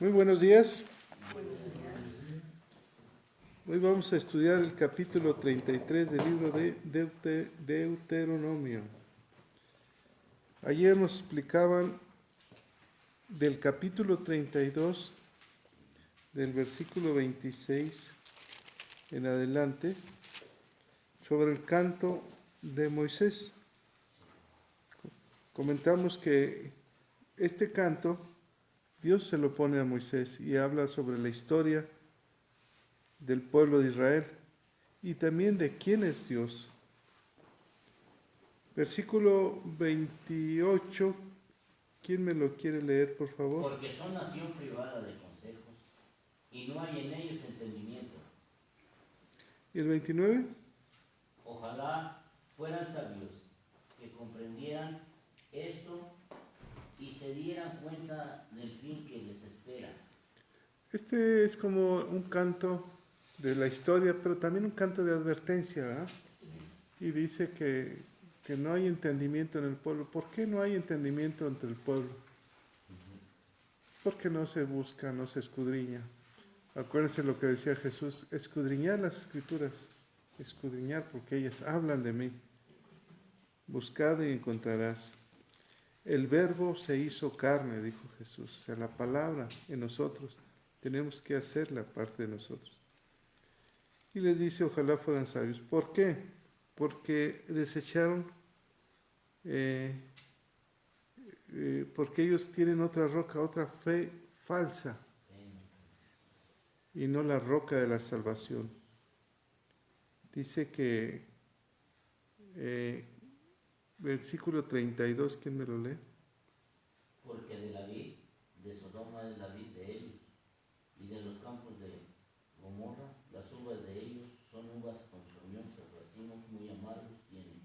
Muy buenos días. Hoy vamos a estudiar el capítulo 33 del libro de Deuteronomio. Ayer nos explicaban del capítulo 32, del versículo 26 en adelante, sobre el canto de Moisés. Comentamos que este canto Dios se lo pone a Moisés y habla sobre la historia del pueblo de Israel y también de quién es Dios. Versículo 28, ¿quién me lo quiere leer, por favor? Porque son nación privada de consejos, y no hay en ellos entendimiento. ¿Y el 29? Ojalá fueran sabios, que comprendieran esto y se dieran cuenta del fin que les espera. Este es como un canto de la historia, pero también un canto de advertencia, ¿verdad? Y dice que no hay entendimiento en el pueblo. ¿Por qué no hay entendimiento entre el pueblo? Porque no se busca, no se escudriña. Acuérdense lo que decía Jesús, escudriñar las escrituras, escudriñar porque ellas hablan de mí. Buscad y encontrarás. El verbo se hizo carne, dijo Jesús. O sea, la palabra en nosotros, tenemos que hacerla parte de nosotros. Y les dice, ojalá fueran sabios. ¿Por qué? Porque desecharon, porque ellos tienen otra roca, otra fe falsa, y no la roca de la salvación. Dice que, versículo 32, ¿quién me lo lee? Porque de la vid de Sodoma es la vid de ellos, y de los campos de Gomorra, las uvas de ellos son uvas ponzoñosas, racimos muy amargos tienen.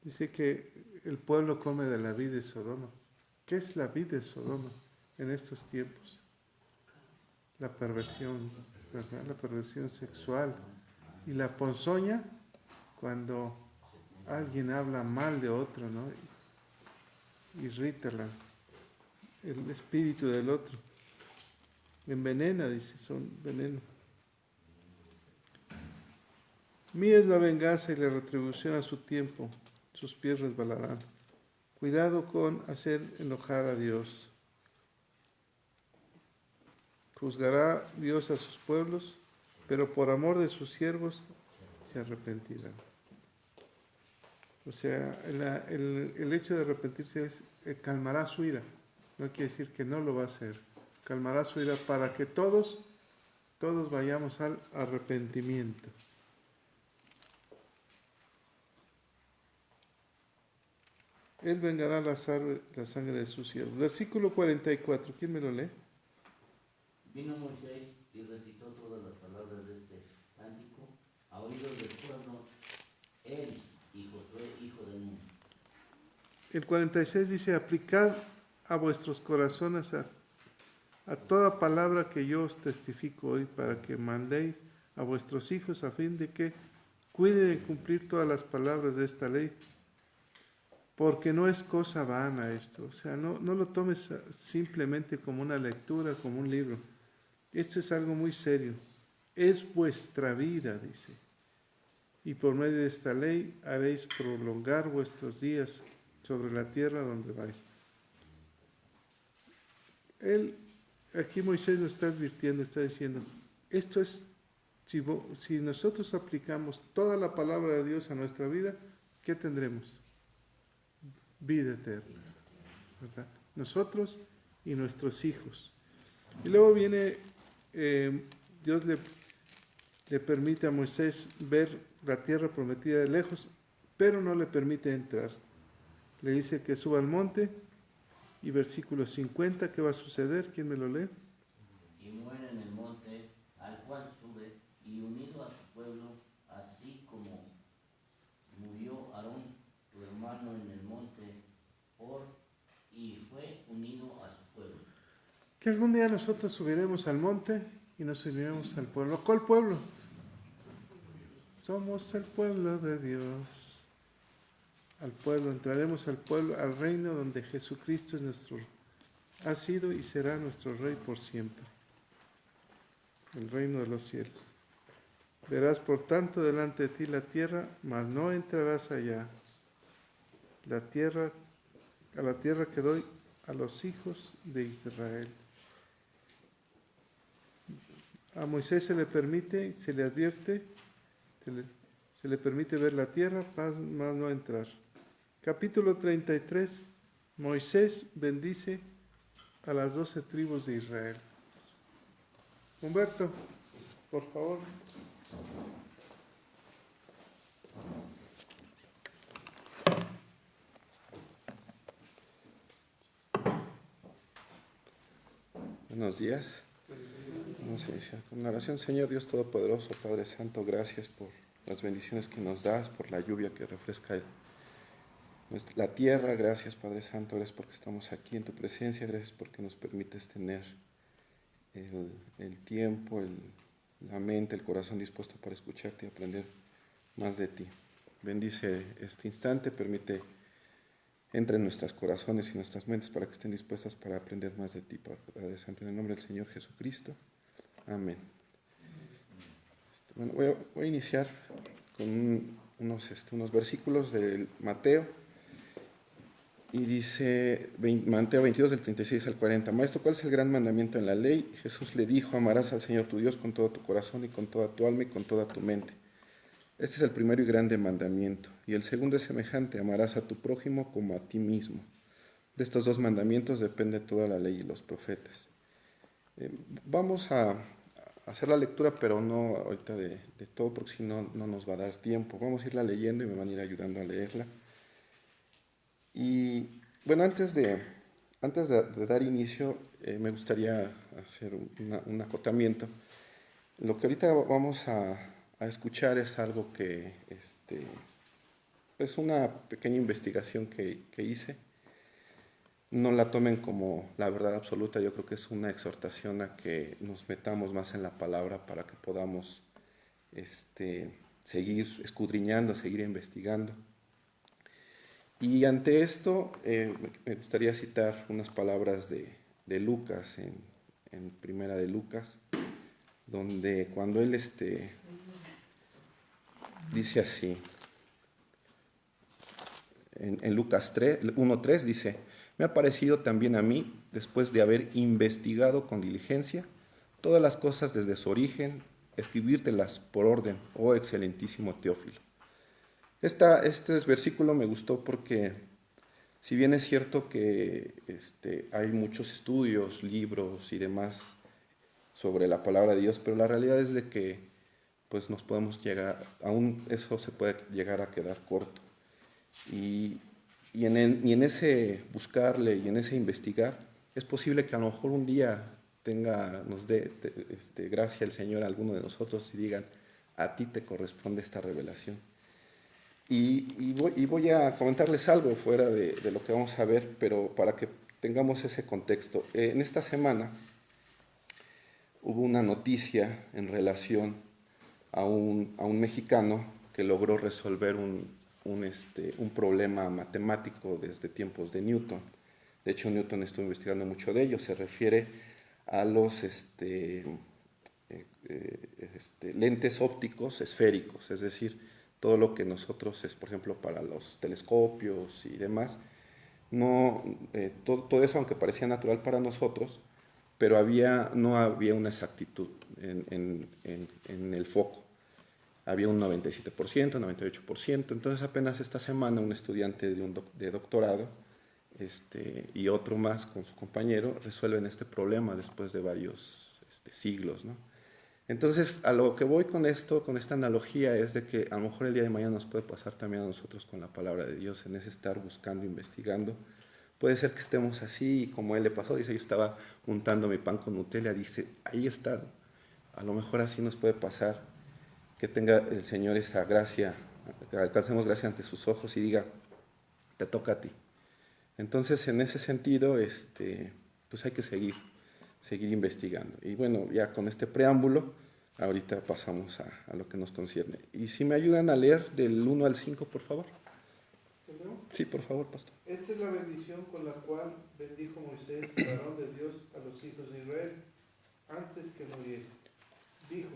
Dice que el pueblo come de la vid de Sodoma. ¿Qué es la vid de Sodoma en estos tiempos? La perversión, ¿verdad? La perversión sexual. Y la ponzoña, cuando alguien habla mal de otro, ¿no? Irrita el espíritu del otro. Envenena, dice, son veneno. Mía es la venganza y la retribución a su tiempo, sus pies resbalarán. Cuidado con hacer enojar a Dios. Juzgará Dios a sus pueblos, pero por amor de sus siervos se arrepentirán. O sea, el hecho de arrepentirse es calmará su ira. No quiere decir que no lo va a hacer. Calmará su ira para que todos vayamos al arrepentimiento. Él vengará la sangre de sus siervos. Versículo 44, ¿quién me lo lee? Vino Moisés y recitó todas las palabras de este cántico a oídos del pueblo, él y Josué, hijo de Nun. El 46 dice, aplicad a vuestros corazones a toda palabra que yo os testifico hoy, para que mandéis a vuestros hijos a fin de que cuiden de cumplir todas las palabras de esta ley. Porque no es cosa vana esto, o sea, no lo tomes simplemente como una lectura, como un libro. Esto es algo muy serio. Es vuestra vida, dice. Y por medio de esta ley haréis prolongar vuestros días sobre la tierra donde vais. Aquí Moisés nos está advirtiendo, está diciendo, esto es, si nosotros aplicamos toda la palabra de Dios a nuestra vida, ¿qué tendremos? Vida eterna, ¿verdad? Nosotros y nuestros hijos. Y luego viene, Dios le permite a Moisés ver la tierra prometida de lejos, pero no le permite entrar. Le dice que suba al monte, y versículo 50, ¿qué va a suceder? ¿Quién me lo lee? Y muere en el monte al cual sube, y unido a su pueblo, así como murió Aarón, tu hermano, en el monte Hor, y fue unido a su pueblo. Que algún día nosotros subiremos al monte y nos uniremos al pueblo. ¿Cuál pueblo? Somos el pueblo de Dios. Al pueblo, entraremos al pueblo, al reino donde Jesucristo es nuestro ha sido y será nuestro Rey por siempre, el reino de los cielos. Verás por tanto delante de ti la tierra, mas no entrarás allá. A la tierra que doy a los hijos de Israel. A Moisés se le permite, se le advierte, se le permite ver la tierra, mas no entrar. Capítulo 33. Moisés bendice a las 12 tribus de Israel. Humberto, por favor. Buenos días. Vamos a iniciar con una oración. Señor Dios Todopoderoso, Padre Santo, gracias por las bendiciones que nos das, por la lluvia que refresca la tierra. Gracias, Padre Santo, gracias porque estamos aquí en tu presencia. Gracias porque nos permites tener el tiempo, la mente, el corazón dispuesto para escucharte y aprender más de ti. Bendice este instante, permite entra en nuestros corazones y nuestras mentes para que estén dispuestas para aprender más de ti, Padre Santo, en el nombre del Señor Jesucristo. Amén. Bueno, voy a iniciar con unos versículos del Mateo. Y dice Mateo 22, del 36 al 40. Maestro, ¿cuál es el gran mandamiento en la ley? Jesús le dijo: amarás al Señor tu Dios con todo tu corazón y con toda tu alma y con toda tu mente. Este es el primero y grande mandamiento. Y el segundo es semejante: amarás a tu prójimo como a ti mismo. De estos dos mandamientos depende toda la ley y los profetas. Vamos a hacer la lectura, pero no ahorita de todo, porque si no, no nos va a dar tiempo. Vamos a irla leyendo y me van a ir ayudando a leerla. Y bueno, antes de dar inicio, me gustaría hacer un acotamiento. Lo que ahorita vamos a escuchar es algo que es una pequeña investigación que hice. No la tomen como la verdad absoluta. Yo creo que es una exhortación a que nos metamos más en la palabra para que podamos seguir escudriñando, seguir investigando. Y ante esto me gustaría citar unas palabras de Lucas, en Primera de Lucas, donde cuando él dice así, en Lucas 1:3 dice: me ha parecido también a mí, después de haber investigado con diligencia todas las cosas desde su origen, escribírtelas por orden, oh excelentísimo Teófilo. Este versículo me gustó porque, si bien es cierto que hay muchos estudios, libros y demás sobre la palabra de Dios, pero la realidad es de que pues nos podemos llegar, aún eso se puede llegar a quedar corto. Y en ese buscarle y en ese investigar, es posible que a lo mejor un día nos dé gracia el Señor a alguno de nosotros y digan: a ti te corresponde esta revelación. Y voy a comentarles algo fuera de lo que vamos a ver, pero para que tengamos ese contexto. En esta semana hubo una noticia en relación a un mexicano que logró resolver un problema matemático desde tiempos de Newton. De hecho, Newton estuvo investigando mucho de ello. Se refiere a los lentes ópticos esféricos, es decir, todo lo que nosotros por ejemplo, para los telescopios y demás, todo eso, aunque parecía natural para nosotros, pero no había una exactitud en el foco. Había un 97%, 98%. Entonces apenas esta semana un estudiante de doctorado y otro más con su compañero resuelven este problema después de varios siglos, ¿no? Entonces, a lo que voy con esta analogía, es de que a lo mejor el día de mañana nos puede pasar también a nosotros con la palabra de Dios, en ese estar buscando, investigando. Puede ser que estemos así, como él le pasó, dice: yo estaba untando mi pan con Nutella, dice, ahí está. A lo mejor así nos puede pasar, que tenga el Señor esa gracia, que alcancemos gracia ante sus ojos y diga: te toca a ti. Entonces, en ese sentido, pues hay que seguir investigando. Y bueno, ya con este preámbulo, ahorita pasamos a lo que nos concierne. Y si me ayudan a leer del 1 al 5, por favor. ¿Entendemos? Sí, por favor, pastor. Esta es la bendición con la cual bendijo Moisés, varón de los hijos de Israel antes que muriese. Dijo,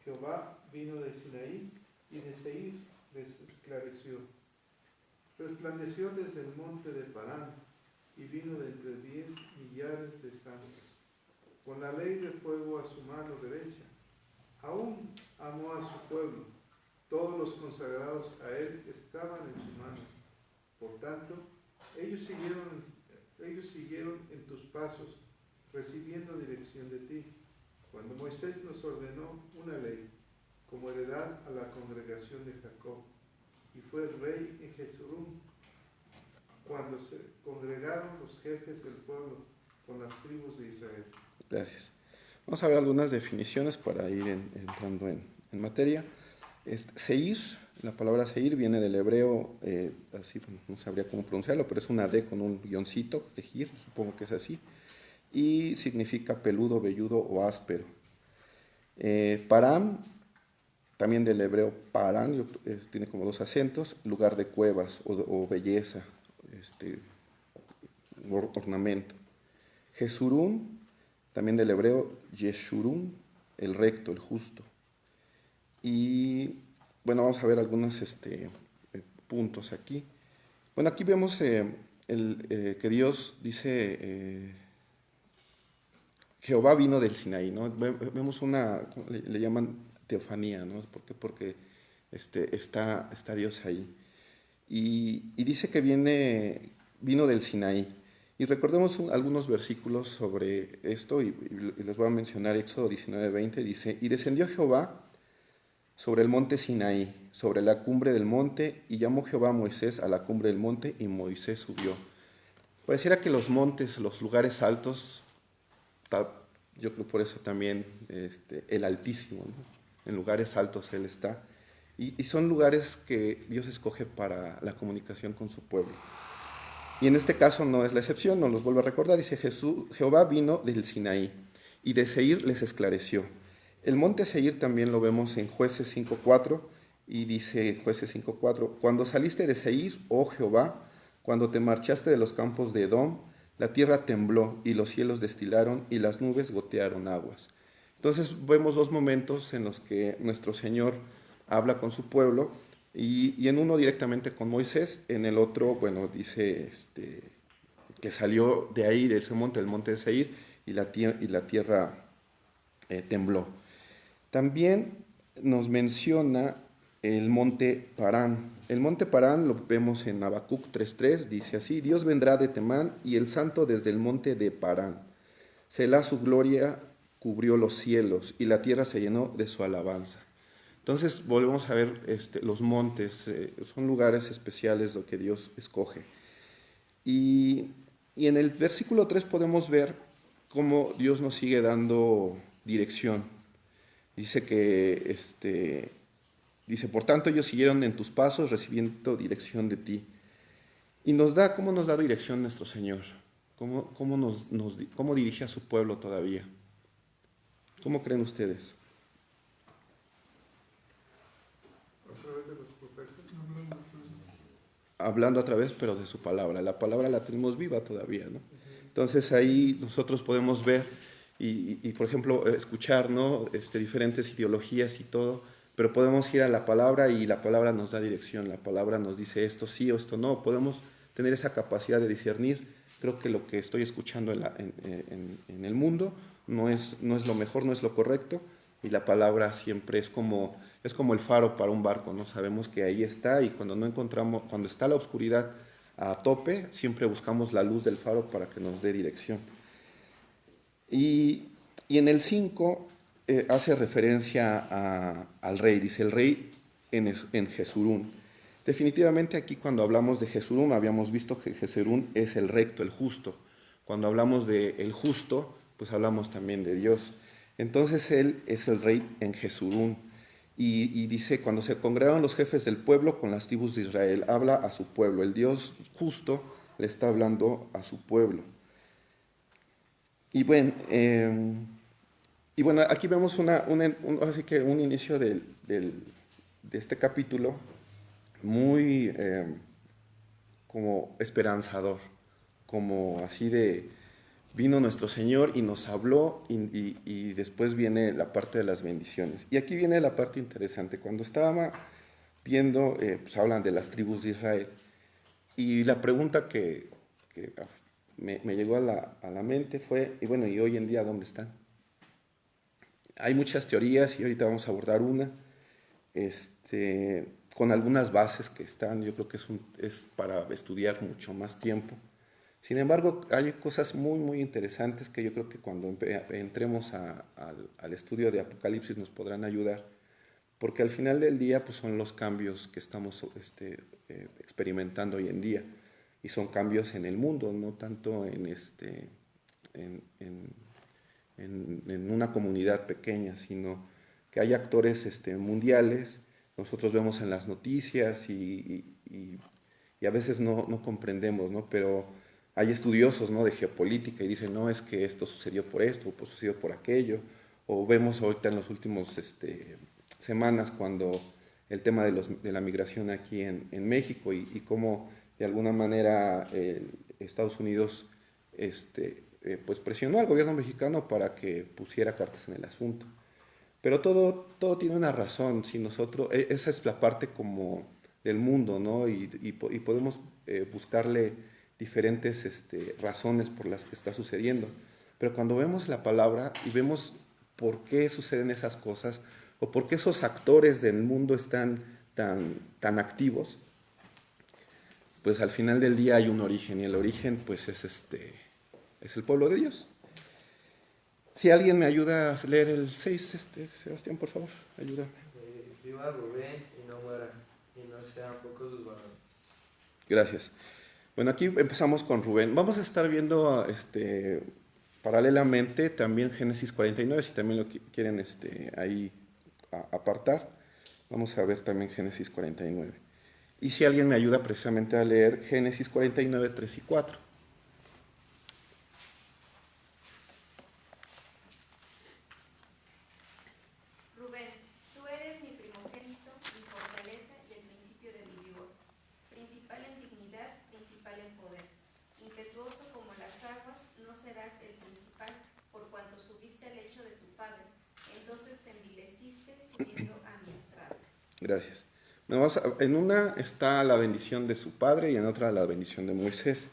Jehová vino de Sinaí y de Seir les esclareció. Resplandeció desde el monte de Parán y vino de entre 10 millares de santos, con la ley de fuego a su mano derecha. Aún amó a su pueblo, todos los consagrados a él estaban en su mano. Por tanto, ellos siguieron en tus pasos, recibiendo dirección de ti. Cuando Moisés nos ordenó una ley, como heredad a la congregación de Jacob, y fue rey en Jesurún, cuando se congregaron los jefes del pueblo con las tribus de Israel. Gracias. Vamos a ver algunas definiciones para ir entrando en materia. Seir, la palabra seir viene del hebreo, así no sabría cómo pronunciarlo, pero es una D con un guioncito, tejir, supongo que es así, y significa peludo, velludo o áspero. Param, también del hebreo parán, tiene como 2 acentos, lugar de cuevas o belleza, ornamento. Jesurún, también del hebreo yeshurún, el recto, el justo. Y bueno, vamos a ver algunos puntos aquí. Bueno, aquí vemos que Dios dice, Jehová vino del Sinaí, ¿no? Vemos le llaman teofanía, ¿no? ¿Por qué? Porque está Dios ahí. Y dice que vino del Sinaí. Y recordemos algunos versículos sobre esto, y les voy a mencionar Éxodo 19:20, dice, y descendió Jehová sobre el monte Sinaí, sobre la cumbre del monte, y llamó Jehová a Moisés a la cumbre del monte, y Moisés subió. Pareciera que los montes, los lugares altos, yo creo por eso también el Altísimo, ¿no? En lugares altos Él está, y son lugares que Dios escoge para la comunicación con su pueblo. Y en este caso no es la excepción, nos los vuelvo a recordar, dice Jehová vino del Sinaí, y de Seir les esclareció. El monte Seir también lo vemos en Jueces 5:4, y dice Jueces 5:4, cuando saliste de Seir, oh Jehová, cuando te marchaste de los campos de Edom, la tierra tembló, y los cielos destilaron, y las nubes gotearon aguas. Entonces vemos 2 momentos en los que nuestro Señor habla con su pueblo, y en uno directamente con Moisés, en el otro, bueno, dice que salió de ahí, de ese monte, el monte de Seir, y la tierra tembló. También nos menciona el monte Parán. El monte Parán lo vemos en Habacuc 3:3, dice así, Dios vendrá de Temán y el santo desde el monte de Parán. Selah, su gloria cubrió los cielos y la tierra se llenó de su alabanza. Entonces volvemos a ver los montes, son lugares especiales lo que Dios escoge. Y en el versículo 3 podemos ver cómo Dios nos sigue dando dirección. Dice por tanto ellos siguieron en tus pasos recibiendo dirección de ti. Y ¿cómo nos da dirección nuestro Señor? ¿Cómo dirige a su pueblo todavía? ¿Cómo creen ustedes? ¿A través de los profetas? Hablando a través, pero de su palabra. La palabra la tenemos viva todavía, ¿no? Entonces ahí nosotros podemos ver y por ejemplo, escuchar, ¿no? Diferentes ideologías y todo, pero podemos ir a la palabra y la palabra nos da dirección, la palabra nos dice esto sí o esto no, podemos tener esa capacidad de discernir. Creo que lo que estoy escuchando en el mundo no es lo mejor, no es lo correcto, y la palabra siempre es como el faro para un barco, ¿no? Sabemos que ahí está, y cuando está la oscuridad a tope, siempre buscamos la luz del faro para que nos dé dirección. Y en el 5 hace referencia al rey, dice el rey en Jesurún. Definitivamente aquí cuando hablamos de Jesurún, habíamos visto que Jesurún es el recto, el justo. Cuando hablamos de el justo, pues hablamos también de Dios. Entonces él es el rey en Jesurún. Y dice, cuando se congregaron los jefes del pueblo con las tribus de Israel, habla a su pueblo. El Dios justo le está hablando a su pueblo. Y bueno, aquí vemos así que un inicio de este capítulo muy como esperanzador, como así de vino nuestro Señor y nos habló y después viene la parte de las bendiciones. Y aquí viene la parte interesante. Cuando estaba viendo, pues hablan de las tribus de Israel y la pregunta que me llegó a la mente fue, y bueno, ¿y hoy en día dónde están? Hay muchas teorías y ahorita vamos a abordar una, con algunas bases que están, yo creo que es para estudiar mucho más tiempo. Sin embargo, hay cosas muy, muy interesantes que yo creo que cuando entremos al estudio de Apocalipsis nos podrán ayudar, porque al final del día pues, son los cambios que estamos experimentando hoy en día, y son cambios en el mundo, no tanto en, en- en una comunidad pequeña, sino que hay actores mundiales. Nosotros vemos en las noticias y a veces no comprendemos, ¿no? Pero hay estudiosos, ¿no?, de geopolítica y dicen, no, es que esto sucedió por esto, o pues sucedió por aquello. O vemos ahorita en los últimos semanas cuando el tema de la migración aquí en México y cómo de alguna manera Estados Unidos pues presionó al gobierno mexicano para que pusiera cartas en el asunto. Pero todo tiene una razón. Si nosotros, esa es la parte como del mundo, ¿no? Y podemos buscarle diferentes razones por las que está sucediendo. Pero cuando vemos la palabra y vemos por qué suceden esas cosas o por qué esos actores del mundo están tan activos, pues al final del día hay un origen y el origen pues es el pueblo de Dios. Si alguien me ayuda a leer el 6, Sebastián, por favor, ayúdame. Viva Rubén y no muera, y no sean pocos sus varones. Gracias. Bueno, aquí empezamos con Rubén. Vamos a estar viendo paralelamente también Génesis 49, si también lo quieren ahí apartar. Vamos a ver también Génesis 49. Y si alguien me ayuda precisamente a leer Génesis 49, 3 y 4. Rubén, tú eres mi primogénito, mi fortaleza y el principio de mi vigor, principal en dignidad, principal en poder. Impetuoso como las aguas, no serás el principal, por cuanto subiste al lecho de tu padre. Entonces te envileciste subiendo a mi estrado. Gracias. Bueno, en una está la bendición de su padre y en otra la bendición de Moisés.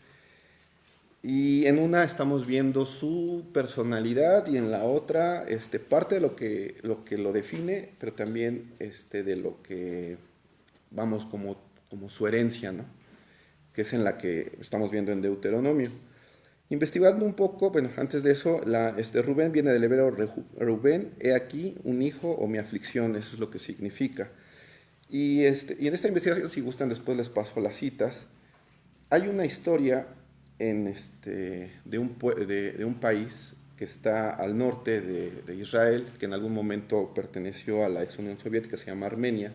Y en una estamos viendo su personalidad y en la otra parte de lo que lo define, pero también de lo que, vamos, como su herencia, ¿no? Que es en la que estamos viendo en Deuteronomio. Investigando un poco, bueno, antes de eso, Rubén viene del hebreo Rubén, he aquí un hijo o mi aflicción, eso es lo que significa. Y en esta investigación, si gustan, después les paso las citas. Hay una historia de un país que está al norte de Israel, que en algún momento perteneció a la ex Unión Soviética, se llama Armenia.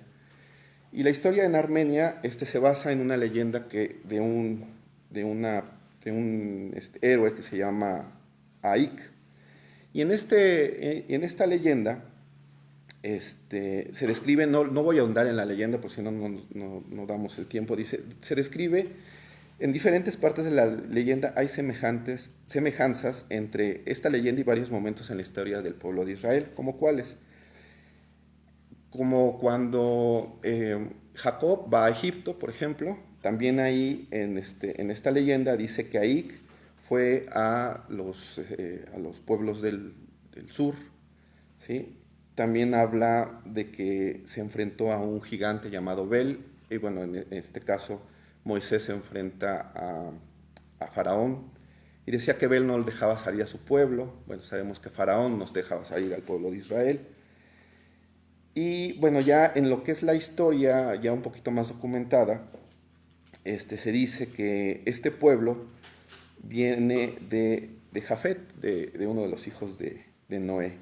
Y la historia en Armenia se basa en una leyenda de un héroe que se llama Aik. Y en esta leyenda se describe, no voy a ahondar en la leyenda porque si no, no damos el tiempo, se describe en diferentes partes de la leyenda hay semejanzas entre esta leyenda y varios momentos en la historia del pueblo de Israel, como cuáles. Como cuando Jacob va a Egipto, por ejemplo, también ahí en esta leyenda dice que Aik fue a los pueblos del sur, ¿sí? También habla de que se enfrentó a un gigante llamado Bel, y bueno, en este caso Moisés se enfrenta a Faraón, y decía que Bel no le dejaba salir a su pueblo. Bueno, sabemos que Faraón nos dejaba salir al pueblo de Israel. Y bueno, ya en lo que es la historia, ya un poquito más documentada, se dice que este pueblo viene de Jafet, de uno de los hijos de Noé.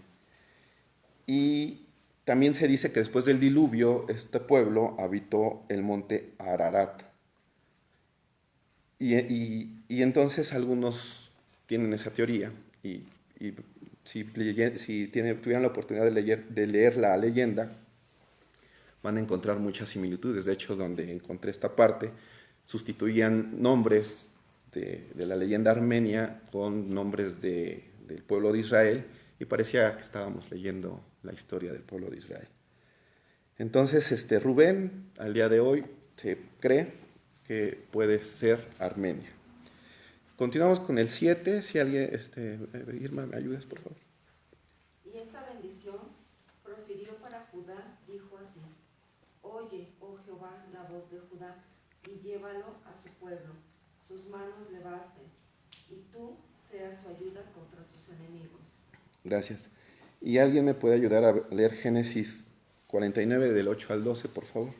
Y también se dice que después del diluvio, este pueblo habitó el monte Ararat. Y entonces algunos tienen esa teoría y si tuvieran la oportunidad de leer la leyenda, van a encontrar muchas similitudes. De hecho, donde encontré esta parte, sustituían nombres de la leyenda armenia con nombres del pueblo de Israel y parecía que estábamos leyendo la historia del pueblo de Israel. Entonces, Rubén, al día de hoy, se cree que puede ser Armenia. Continuamos con el 7. Si alguien, Irma, ¿me ayudas, por favor? Y esta bendición profirió para Judá, dijo así: Oye, oh Jehová, la voz de Judá, y llévalo a su pueblo, sus manos le basten, y tú seas su ayuda contra sus enemigos. Gracias. ¿Y alguien me puede ayudar a leer Génesis 49 del 8 al 12, por favor?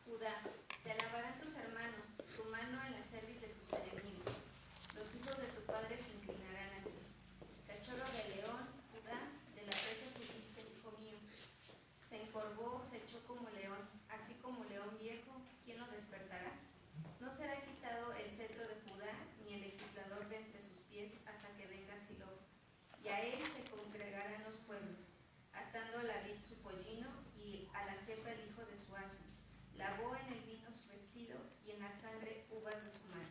Judá, te alabarán tus hermanos, tu mano en la cerviz de tus enemigos. Los hijos de tu padre se inclinarán a ti. Cachorro de león, Judá, de la presa subiste, hijo mío. Se encorvó, se echó como león, así como león viejo, ¿quién lo despertará? No será quitado el cetro de Judá, ni el legislador de entre sus pies, hasta que venga Silo. Y a él se congregarán los pueblos, atando a la vid su pollino y a la cepa el hijo de su asno. Lavó en el vino su vestido y en la sangre uvas de su mano.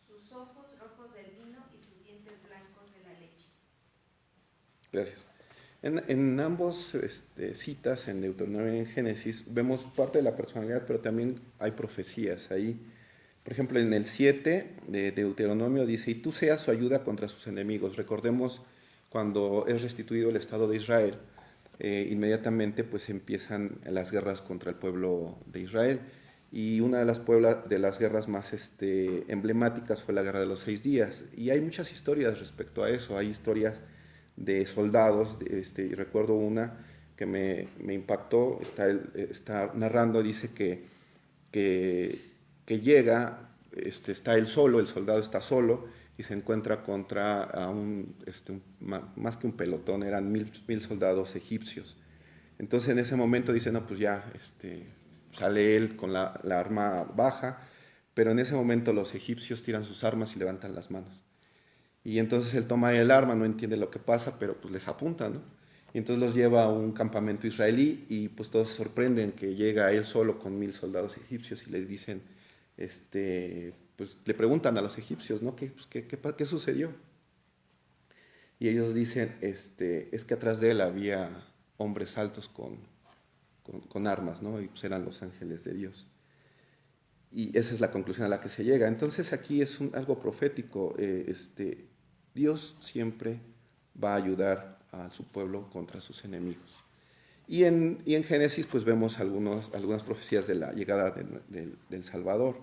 Sus ojos rojos del vino y sus dientes blancos de la leche. Gracias. En ambos citas, en Deuteronomio y en Génesis, vemos parte de la personalidad, pero también hay profecías ahí. Por ejemplo, en el 7 de Deuteronomio dice, y tú seas su ayuda contra sus enemigos. Recordemos cuando es restituido el Estado de Israel, inmediatamente pues empiezan las guerras contra el pueblo de Israel. Y una de las guerras más emblemáticas fue la Guerra de los 6 días. Y hay muchas historias respecto a eso. Hay historias de soldados, y recuerdo una que me impactó, está narrando, dice que llega, está él solo, el soldado está solo, y se encuentra contra más que un pelotón, eran mil soldados egipcios. Entonces en ese momento dice, no, pues ya, sale él con la arma baja, pero en ese momento los egipcios tiran sus armas y levantan las manos. Y entonces él toma el arma, no entiende lo que pasa, pero pues les apunta, ¿no? Y entonces los lleva a un campamento israelí y pues todos se sorprenden que llega él solo con 1000 soldados egipcios y les dicen, pues le preguntan a los egipcios, ¿no? ¿Qué sucedió? Y ellos dicen, es que atrás de él había hombres altos con armas, ¿no? Y pues eran los ángeles de Dios. Y esa es la conclusión a la que se llega. Entonces aquí es algo profético. Dios siempre va a ayudar a su pueblo contra sus enemigos. Y en Génesis pues vemos algunas profecías de la llegada del Salvador.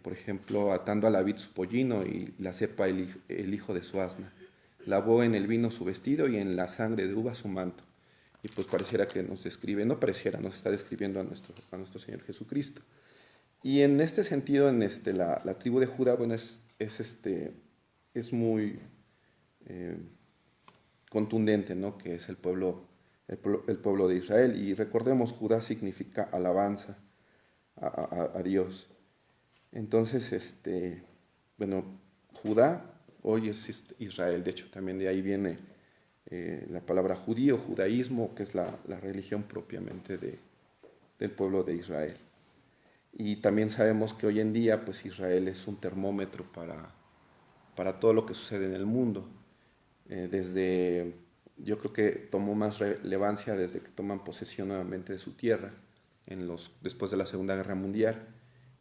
Por ejemplo, atando a la vid su pollino y la cepa el hijo de su asna. Lavó en el vino su vestido y en la sangre de uva su manto. Y pues pareciera que nos describe, no pareciera, nos está describiendo a nuestro Señor Jesucristo. Y en este sentido, la tribu de Judá, bueno, es muy contundente, ¿no? Que es el pueblo de Israel. Y recordemos, Judá significa alabanza a Dios. Entonces, bueno, Judá hoy es Israel. De hecho, también de ahí viene la palabra judío, judaísmo, que es la religión propiamente del pueblo de Israel. Y también sabemos que hoy en día pues Israel es un termómetro para todo lo que sucede en el mundo. Yo creo que tomó más relevancia desde que toman posesión nuevamente de su tierra, después de la Segunda Guerra Mundial.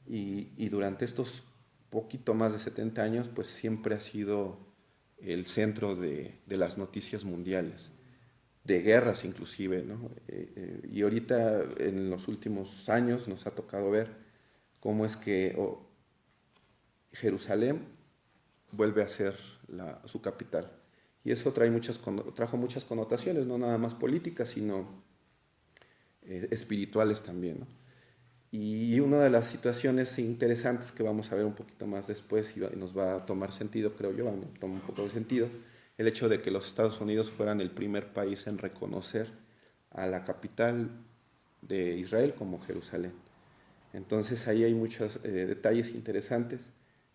Y durante estos poquito más de 70 años pues siempre ha sido el centro de las noticias mundiales, de guerras inclusive, ¿no? Y ahorita en los últimos años nos ha tocado ver cómo es que Jerusalén vuelve a ser su capital. Y eso trajo muchas connotaciones, no nada más políticas, sino espirituales también, ¿no? Y una de las situaciones interesantes que vamos a ver un poquito más después y nos va a tomar sentido, creo yo, toma un poco de sentido, el hecho de que los Estados Unidos fueran el primer país en reconocer a la capital de Israel como Jerusalén. Entonces ahí hay muchos detalles interesantes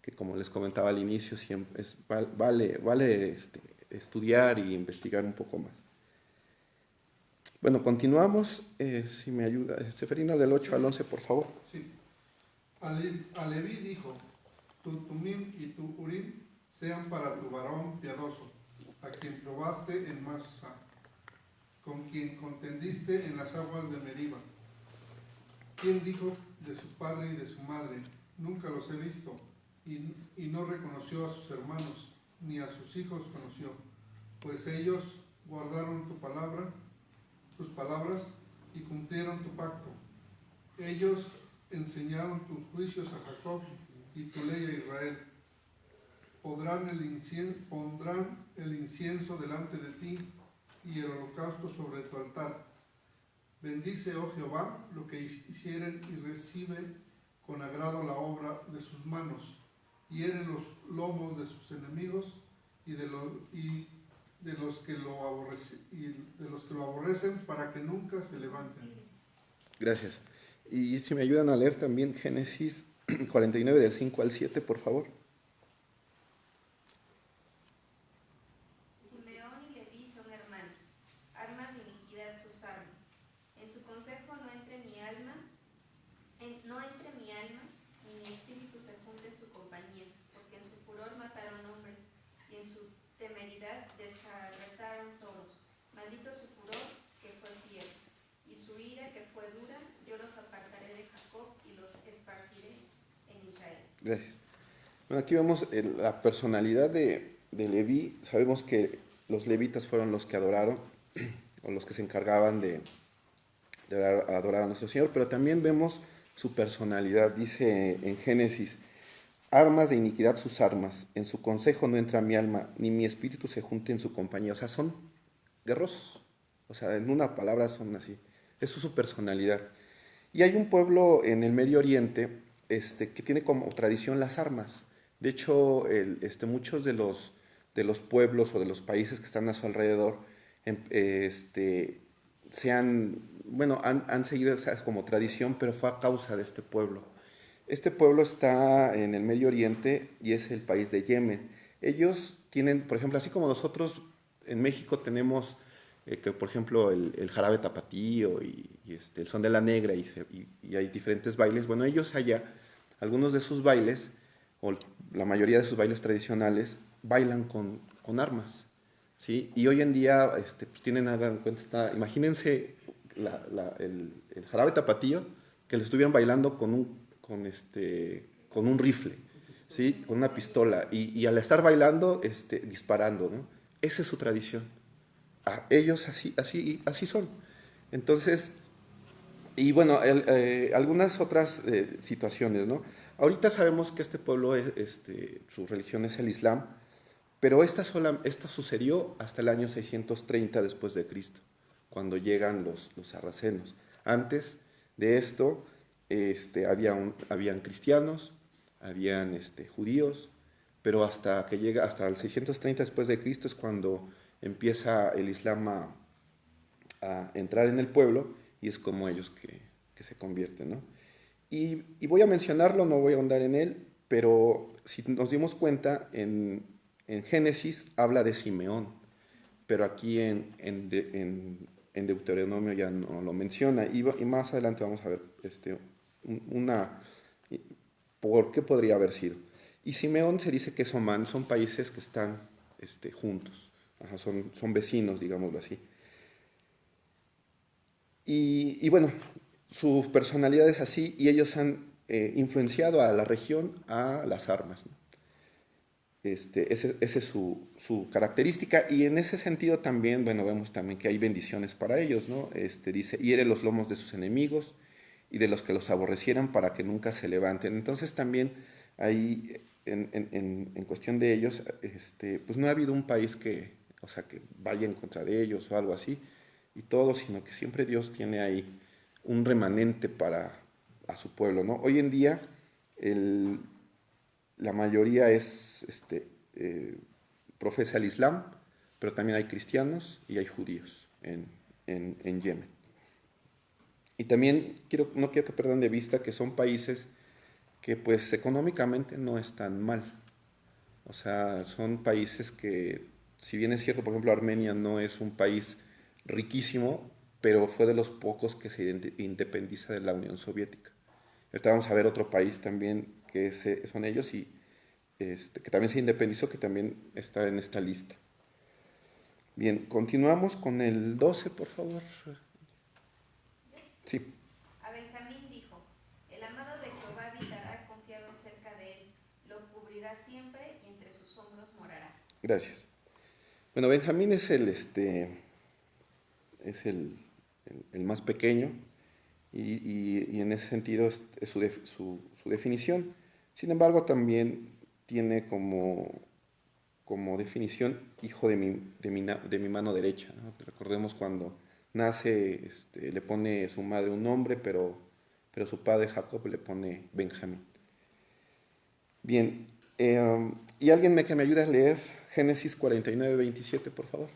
que, como les comentaba al inicio, siempre vale estudiar y investigar un poco más. Bueno, continuamos. Si me ayuda, Seferino, del 8 al 11, por favor. Sí. A Leví dijo, tu Tumim y tu Urim sean para tu varón piadoso, a quien probaste en Masa, con quien contendiste en las aguas de Meriba. ¿Quién dijo de su padre y de su madre, nunca los he visto, y no reconoció a sus hermanos, ni a sus hijos conoció? Pues ellos guardaron tus palabras, y cumplieron tu pacto. Ellos enseñaron tus juicios a Jacob y tu ley a Israel. Pondrán el incienso delante de ti y el holocausto sobre tu altar. Bendice, oh Jehová, lo que hicieren y recibe con agrado la obra de sus manos. Hieren los lomos de sus enemigos y de los que lo aborrecen para que nunca se levanten. Gracias. Y si me ayudan a leer también Génesis 49 del 5 al 7, por favor. Simeón y Leví son hermanos, armas de iniquidad sus armas. En su consejo no entre mi alma, ni mi espíritu se junte en su compañía, porque en su furor mataron hombres, y en su temeridad descarretaron toros. Maldito su furor, que fue fiel, y su ira, que fue dura, yo los apartaré de Jacob y los esparciré en Israel. Gracias. Bueno, aquí vemos la personalidad de Leví. Sabemos que los levitas fueron los que adoraron, o los que se encargaban de adorar a nuestro Señor, pero también vemos su personalidad. Dice en Génesis, armas de iniquidad sus armas, en su consejo no entra mi alma, ni mi espíritu se junte en su compañía. O sea, son guerrosos. O sea, en una palabra son así. Eso es su personalidad. Y hay un pueblo en el Medio Oriente que tiene como tradición las armas. De hecho, muchos de los pueblos o de los países que están a su alrededor han seguido esa como tradición, pero fue a causa de este pueblo. Este pueblo está en el Medio Oriente y es el país de Yemen. Ellos tienen, por ejemplo, así como nosotros en México tenemos, por ejemplo, el jarabe tapatío y el son de la negra y hay diferentes bailes. Bueno, ellos allá, algunos de sus bailes, o la mayoría de sus bailes tradicionales, bailan con armas. ¿Sí? Y hoy en día pues hagan cuenta, imagínense el jarabe tapatío que le estuvieran bailando con un rifle, ¿sí? Con una pistola, y al estar bailando, disparando, ¿no? Esa es su tradición. Ellos así son. Entonces, y bueno, algunas otras situaciones, ¿no? Ahorita sabemos que este pueblo, su religión es el Islam, pero esta sucedió hasta el año 630 después de Cristo, cuando llegan los sarracenos. Antes de esto, habían cristianos, habían judíos, pero hasta el 630 después de Cristo es cuando empieza el Islam a entrar en el pueblo, y es como ellos que se convierten, ¿no? Y voy a mencionarlo, no voy a ahondar en él, pero si nos dimos cuenta, en Génesis habla de Simeón, pero aquí en Deuteronomio ya no lo menciona, y más adelante vamos a ver por qué podría haber sido. Y Simeón se dice que es Omán, son países que están juntos, son vecinos, digámoslo así. Y bueno, su personalidad es así, y ellos han influenciado a la región a las armas, ¿no? Esa es su característica, y en ese sentido también, bueno, vemos también que hay bendiciones para ellos, ¿no? Dice, hiere los lomos de sus enemigos y de los que los aborrecieran para que nunca se levanten. Entonces también ahí, en cuestión de ellos, pues no ha habido un país que vaya en contra de ellos o algo así, y todo, sino que siempre Dios tiene ahí un remanente a su pueblo, ¿no? Hoy en día, la mayoría profesa el Islam, pero también hay cristianos y hay judíos en Yemen. Y también no quiero que pierdan de vista que son países que pues económicamente no están mal. O sea, son países que, si bien es cierto, por ejemplo, Armenia no es un país riquísimo, pero fue de los pocos que se independiza de la Unión Soviética. Ahorita vamos a ver otro país también son ellos y que también se independizó, que también está en esta lista. Bien, continuamos con el 12, por favor. Sí, A Benjamín dijo: el amado de Jehová habitará confiado cerca de él, lo cubrirá siempre y entre sus hombros morará. gracias. Bueno, Benjamín es el más pequeño y en ese sentido es su definición. Sin embargo, también tiene como definición hijo de mi mano derecha, ¿no? Recordemos cuando nace, le pone su madre un nombre, pero su padre Jacob le pone Benjamín. Bien, y alguien que me ayude a leer Génesis 49, 27, por favor.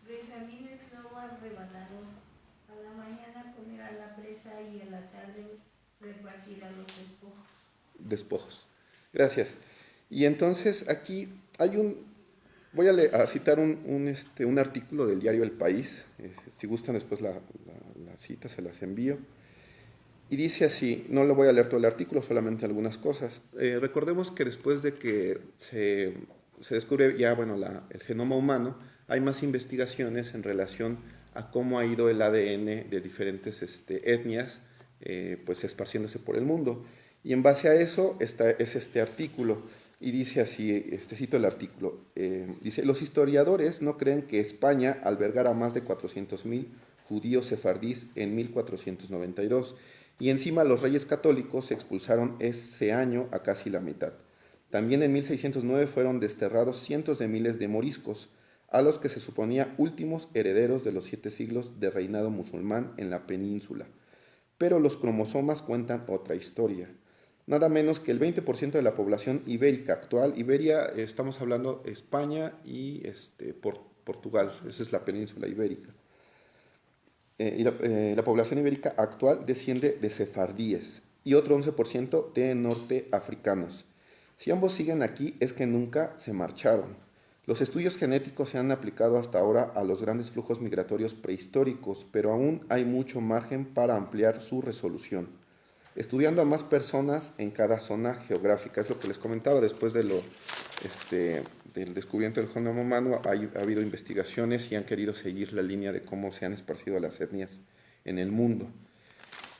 Benjamín es lobo arrebatador. A la mañana comerá la presa y a la tarde repartirá los despojos. Despojos. Gracias. Y entonces aquí voy a citar un artículo del diario El País. Si gustan después la cita, se las envío. Y dice así, no le voy a leer todo el artículo, solamente algunas cosas. Recordemos que después de que se descubre ya, bueno, el genoma humano, hay más investigaciones en relación a cómo ha ido el ADN de diferentes etnias, pues esparciéndose por el mundo. Y en base a eso es este artículo. Y dice así, cito el artículo, dice, los historiadores no creen que España albergara más de 400.000 judíos sefardíes en 1492, y encima los reyes católicos se expulsaron ese año a casi la mitad. También en 1609 fueron desterrados cientos de miles de moriscos, a los que se suponía últimos herederos de los 7 siglos de reinado musulmán en la península. Pero los cromosomas cuentan otra historia. Nada menos que el 20% de la población ibérica actual, Iberia, estamos hablando España y Portugal, esa es la península ibérica. La población ibérica actual desciende de sefardíes y otro 11% de norteafricanos. Si ambos siguen aquí es que nunca se marcharon. Los estudios genéticos se han aplicado hasta ahora a los grandes flujos migratorios prehistóricos, pero aún hay mucho margen para ampliar su resolución. Estudiando a más personas en cada zona geográfica, es lo que les comentaba después del descubrimiento del genoma humano, ha habido investigaciones y han querido seguir la línea de cómo se han esparcido las etnias en el mundo.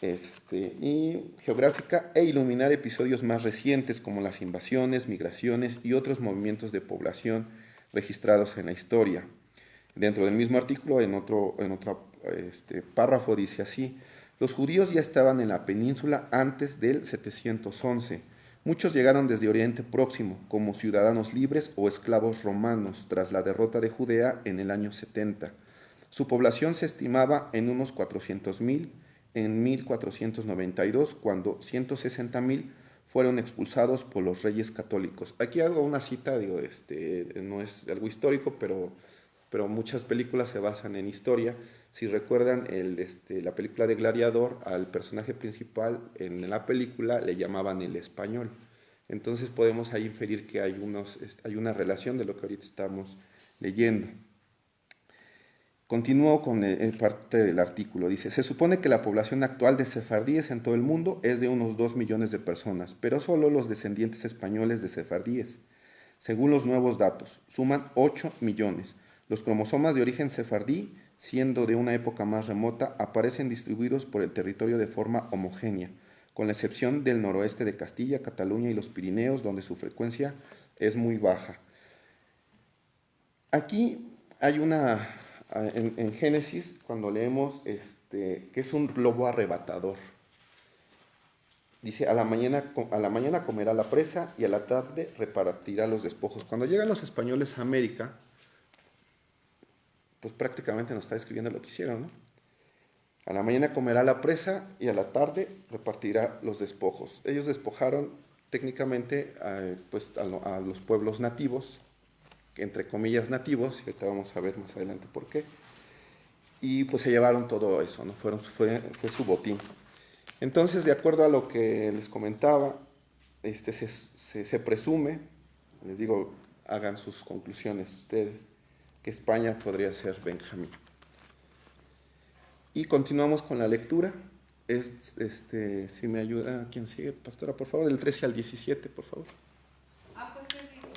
Y geográfica e iluminar episodios más recientes como las invasiones, migraciones y otros movimientos de población registrados en la historia. Dentro del mismo artículo, en otro párrafo dice así: los judíos ya estaban en la península antes del 711. Muchos llegaron desde Oriente Próximo como ciudadanos libres o esclavos romanos tras la derrota de Judea en el año 70. Su población se estimaba en unos 400.000 en 1492, cuando 160.000 fueron expulsados por los reyes católicos. Aquí hago una cita, digo, no es algo histórico, pero muchas películas se basan en historia. Si recuerdan la película de Gladiador, al personaje principal en la película le llamaban el español. Entonces podemos ahí inferir que hay una relación de lo que ahorita estamos leyendo. Continúo con parte del artículo. Dice, se supone que la población actual de sefardíes en todo el mundo es de unos 2 millones de personas, pero solo los descendientes españoles de sefardíes, según los nuevos datos, suman 8 millones. Los cromosomas de origen sefardí, siendo de una época más remota, aparecen distribuidos por el territorio de forma homogénea, con la excepción del noroeste de Castilla, Cataluña y los Pirineos, donde su frecuencia es muy baja. Aquí hay en Génesis, cuando leemos que es un lobo arrebatador. Dice, a la mañana comerá la presa y a la tarde repartirá los despojos. Cuando llegan los españoles a América, pues prácticamente nos está describiendo lo que hicieron, ¿no? A la mañana comerá la presa y a la tarde repartirá los despojos. Ellos despojaron técnicamente a los pueblos nativos, entre comillas nativos, y ahorita vamos a ver más adelante por qué. Y pues se llevaron todo eso, ¿no? Fue su botín. Entonces, de acuerdo a lo que les comentaba, se presume, les digo, hagan sus conclusiones ustedes, que España podría ser Benjamín. Y continuamos con la lectura. Si me ayuda, ¿quién sigue? Pastora, por favor, del 13 al 17, por favor. José dijo,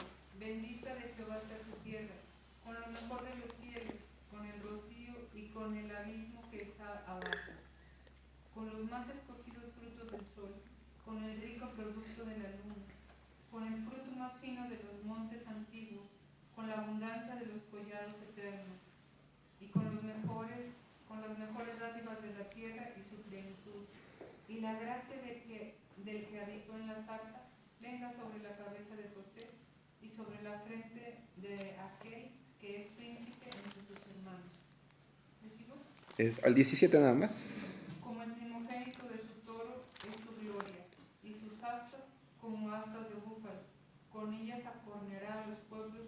bendita de Jehová sea tu tierra, con lo mejor de los cielos, con el rocío y con el abismo que está abajo, con los más escogidos frutos del sol, con el rico producto de la luna, con el fruto más fino de los montes antiguos, con la abundancia de los collados eternos, y con las mejores dádivas de la tierra y su plenitud. Y la gracia del que habitó en la zarza venga sobre la cabeza de José y sobre la frente de aquel que es príncipe entre sus hermanos. ¿Me sigo? Al 17 nada más. Como el primogénito de su toro es su gloria, y sus astas como astas de búfalo. Con ellas acorneará a los pueblos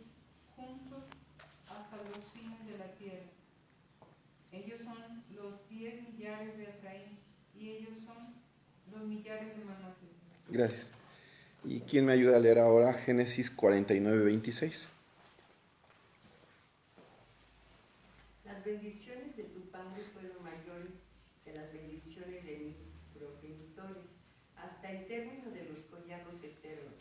juntos hasta los fines de la tierra. Ellos son los 10 millares de Efraín, y ellos son los millares de Manasés. Gracias. ¿Y quién me ayuda a leer ahora Génesis 49, 26? Las bendiciones de tu padre fueron mayores que las bendiciones de mis progenitores, hasta el término de los collados eternos.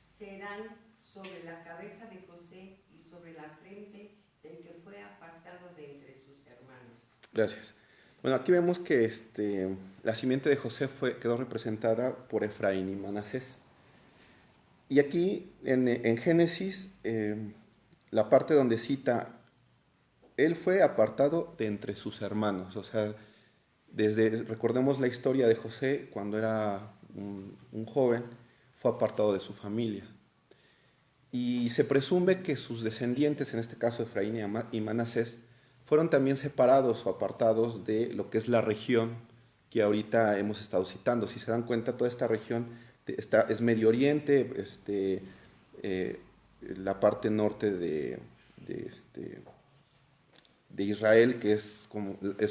Serán sobre la cabeza de José y sobre la frente del que fue apartado de entre sus hermanos. Gracias. Bueno, aquí vemos que la simiente de José quedó representada por Efraín y Manasés. Y aquí en Génesis, la parte donde cita, él fue apartado de entre sus hermanos. O sea, recordemos la historia de José, cuando era un joven, fue apartado de su familia. Y se presume que sus descendientes, en este caso Efraín y Manasés, fueron también separados o apartados de lo que es la región que ahorita hemos estado citando. Si se dan cuenta, toda esta región es Medio Oriente, la parte norte de Israel, que es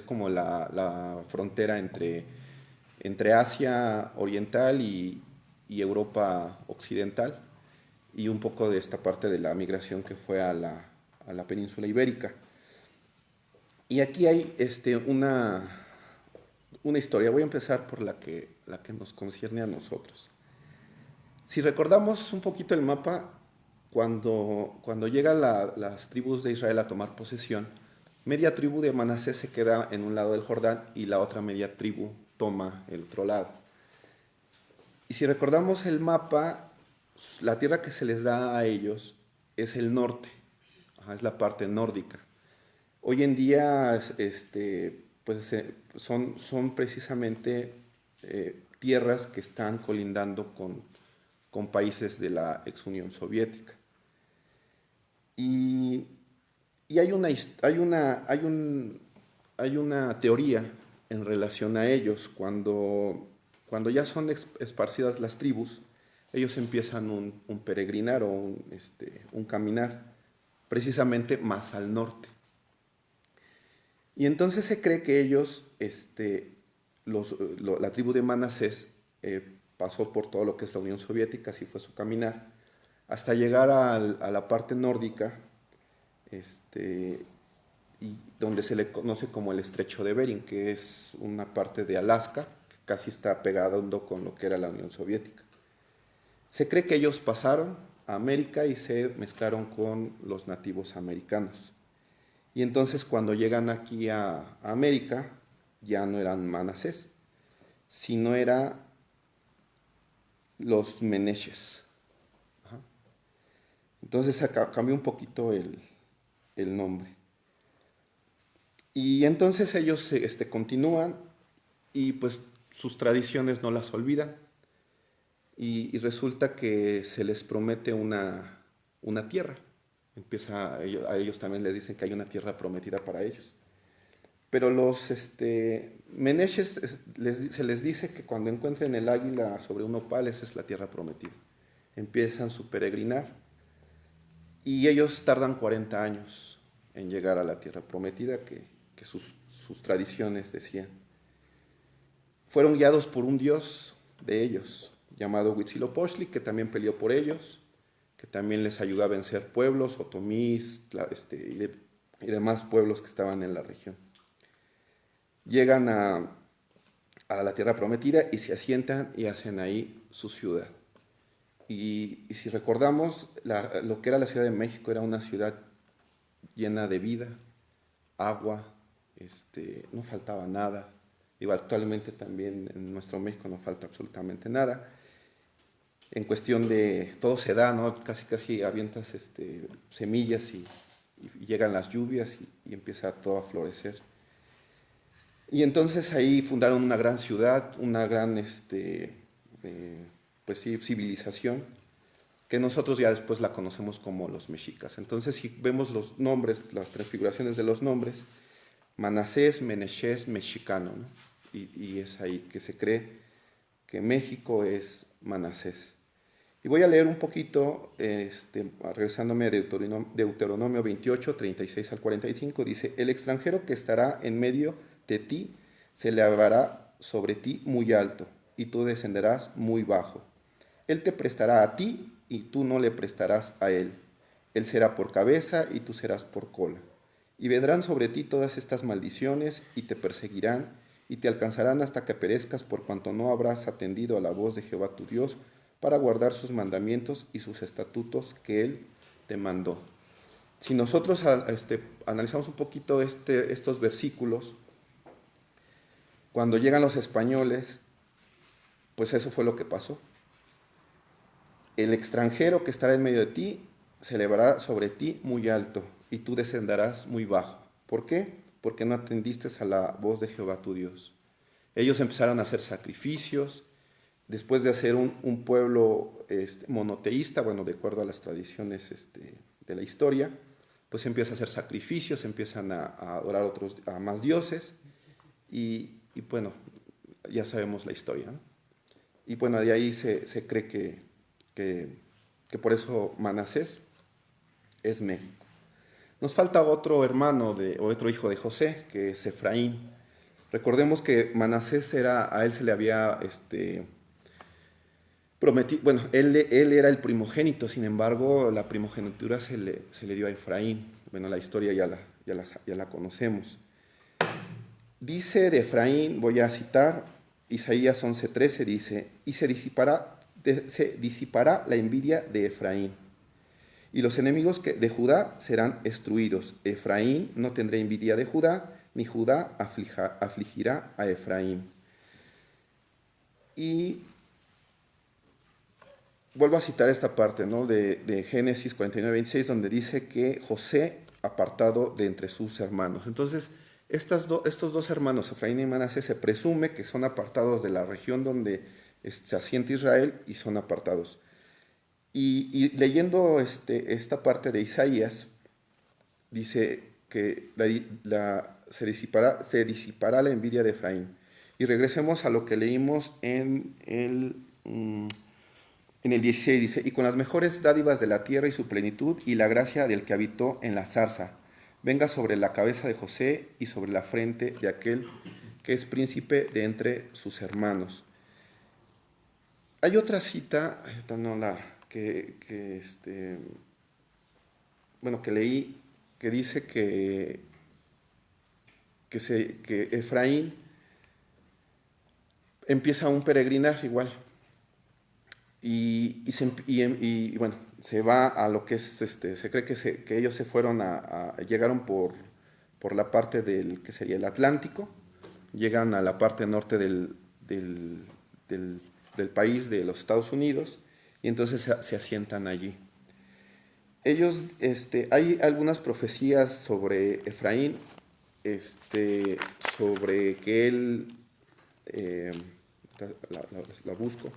como la frontera entre Asia Oriental y Europa Occidental, y un poco de esta parte de la migración que fue a la península ibérica. Y aquí hay una historia. Voy a empezar por la que nos concierne a nosotros. Si recordamos un poquito el mapa, cuando llegan las tribus de Israel a tomar posesión, media tribu de Manasés se queda en un lado del Jordán y la otra media tribu toma el otro lado. Y si recordamos el mapa, la tierra que se les da a ellos es el norte, es la parte nórdica. Hoy en día son precisamente tierras que están colindando con países de la ex Unión Soviética. Y hay una teoría en relación a ellos. Cuando ya son esparcidas las tribus, ellos empiezan un peregrinar o un caminar precisamente más al norte. Y entonces se cree que ellos, la tribu de Manasés, pasó por todo lo que es la Unión Soviética, así fue su caminar, hasta llegar a la parte nórdica, y donde se le conoce como el Estrecho de Bering, que es una parte de Alaska, que casi está pegado con lo que era la Unión Soviética. Se cree que ellos pasaron a América y se mezclaron con los nativos americanos. Y entonces cuando llegan aquí a América, ya no eran Manasés, sino eran los Meneches. Entonces cambió un poquito el nombre. Y entonces ellos continúan y pues sus tradiciones no las olvidan. Y resulta que se les promete una tierra. A ellos también les dicen que hay una tierra prometida para ellos. Pero los Meneches se les dice que cuando encuentren el águila sobre un opal, esa es la tierra prometida. Empiezan su peregrinar y ellos tardan 40 años en llegar a la tierra prometida que sus tradiciones decían. Fueron guiados por un dios de ellos, llamado Huitzilopochtli, que también peleó por ellos, que también les ayudó a vencer pueblos, otomís y demás pueblos que estaban en la región. llegan a la tierra prometida y se asientan y hacen ahí su ciudad. Y si recordamos, lo que era la Ciudad de México era una ciudad llena de vida, agua, no faltaba nada. Digo, actualmente también en nuestro México no falta absolutamente nada. En cuestión de todo se da, ¿no? Casi avientas semillas y llegan las lluvias y empieza todo a florecer. Y entonces ahí fundaron una gran ciudad, una gran pues sí, civilización, que nosotros ya después la conocemos como los mexicas. Entonces, si vemos los nombres, las transfiguraciones de los nombres, Manasés, Meneshés, mexicano, ¿no? Y es ahí que se cree que México es Manasés. Y voy a leer un poquito, regresándome a Deuteronomio 28, 36 al 45, dice, el extranjero que estará en medio de ti se elevará sobre ti muy alto, y tú descenderás muy bajo. Él te prestará a ti, y tú no le prestarás a él. Él será por cabeza, y tú serás por cola. Y vendrán sobre ti todas estas maldiciones, y te perseguirán, y te alcanzarán hasta que perezcas, por cuanto no habrás atendido a la voz de Jehová tu Dios, para guardar sus mandamientos y sus estatutos que Él te mandó. Si nosotros analizamos un poquito estos versículos, cuando llegan los españoles, pues eso fue lo que pasó. El extranjero que estará en medio de ti se elevará sobre ti muy alto y tú descenderás muy bajo. ¿Por qué? Porque no atendiste a la voz de Jehová tu Dios. Ellos empezaron a hacer sacrificios. Después de hacer un pueblo monoteísta, bueno, de acuerdo a las tradiciones de la historia, pues empieza a hacer sacrificios, empiezan a adorar a más dioses y bueno, ya sabemos la historia, ¿no? Y bueno, de ahí se cree que por eso Manasés es México. Nos falta otro hermano o otro hijo de José, que es Efraín. Recordemos que Manasés a él se le había bueno, él era el primogénito, sin embargo, la primogenitura se le dio a Efraín. Bueno, la historia ya la conocemos. Dice de Efraín, voy a citar, Isaías 11:13, dice, y se disipará la envidia de Efraín, y los enemigos de Judá serán destruidos. Efraín no tendrá envidia de Judá, ni Judá afligirá a Efraín. Y vuelvo a citar esta parte, ¿no? de Génesis 49:26, donde dice que José apartado de entre sus hermanos. Entonces, estos dos hermanos, Efraín y Manasés, se presume que son apartados de la región donde se asienta Israel y son apartados. Y leyendo esta parte de Isaías, dice que se disipará la envidia de Efraín. Y regresemos a lo que leímos en el 16, dice, y con las mejores dádivas de la tierra y su plenitud, y la gracia del que habitó en la zarza, venga sobre la cabeza de José y sobre la frente de aquel que es príncipe de entre sus hermanos. Hay otra cita, esta no que leí, que dice que Efraín empieza un peregrinar igual. Y bueno, se va a lo que es, se cree que ellos se fueron llegaron por la parte que sería el Atlántico, llegan a la parte norte del país de los Estados Unidos, y entonces se asientan allí. Ellos, hay algunas profecías sobre Efraín, sobre que él, la busco,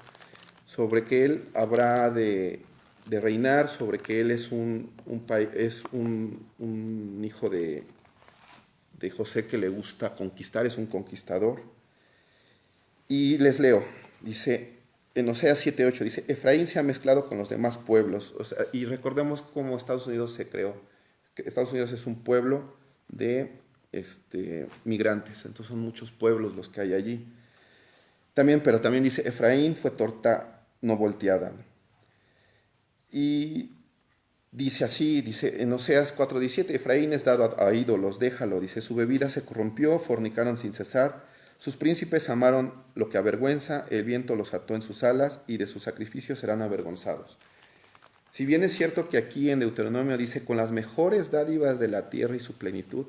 sobre que él habrá de reinar, sobre que él es un hijo de José que le gusta conquistar, es un conquistador. Y les leo, dice, en Oseas 7:8, dice, Efraín se ha mezclado con los demás pueblos. O sea, y recordemos cómo Estados Unidos se creó. Estados Unidos es un pueblo de migrantes, entonces son muchos pueblos los que hay allí. Pero también dice, Efraín fue torta no volteada. Y dice así, dice en Oseas 4:17, Efraín es dado a ídolos, déjalo, dice, su bebida se corrompió, fornicaron sin cesar, sus príncipes amaron lo que avergüenza, el viento los ató en sus alas y de sus sacrificios serán avergonzados. Si bien es cierto que aquí en Deuteronomio dice con las mejores dádivas de la tierra y su plenitud,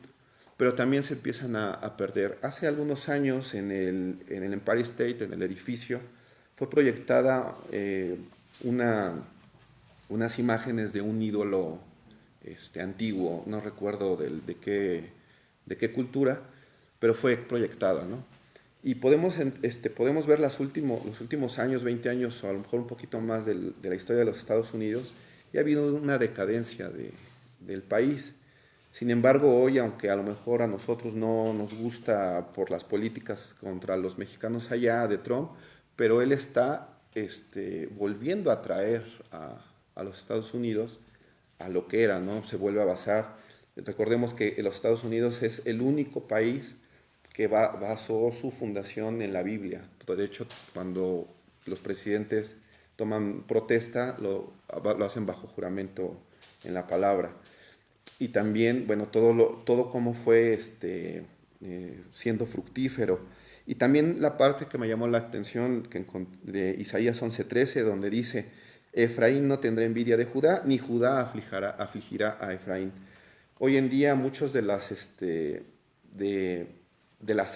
pero también se empiezan a perder. Hace algunos años en el Empire State, en el edificio, fue proyectada unas imágenes de un ídolo antiguo, no recuerdo de qué cultura, pero fue proyectada, ¿no? Y podemos ver los últimos años, 20 años, o a lo mejor un poquito más de la historia de los Estados Unidos, y ha habido una decadencia del país. Sin embargo, hoy, aunque a lo mejor a nosotros no nos gusta por las políticas contra los mexicanos allá de Trump, pero él está volviendo a traer a los Estados Unidos a lo que era, ¿no? Se vuelve a basar. Recordemos que los Estados Unidos es el único país que basó su fundación en la Biblia. De hecho, cuando los presidentes toman protesta, lo hacen bajo juramento en la palabra. Y también, bueno, todo cómo fue siendo fructífero. Y también la parte que me llamó la atención de Isaías 11:13, donde dice, Efraín no tendrá envidia de Judá, ni Judá afligirá a Efraín. Hoy en día muchos de las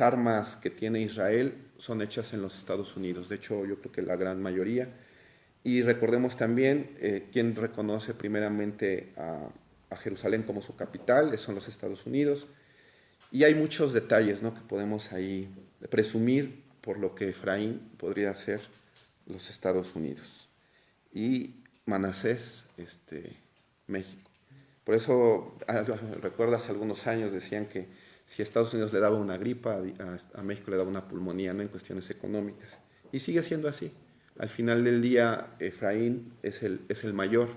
armas que tiene Israel son hechas en los Estados Unidos. De hecho, yo creo que la gran mayoría. Y recordemos también quién reconoce primeramente a Jerusalén como su capital, son los Estados Unidos. Y hay muchos detalles, ¿no?, que podemos ahí presumir por lo que Efraín podría ser los Estados Unidos. Y Manasés, México. Por eso, recuerdo hace algunos años decían que si a Estados Unidos le daba una gripa, a México le daba una pulmonía, ¿no?, en cuestiones económicas. Y sigue siendo así. Al final del día, Efraín es el mayor.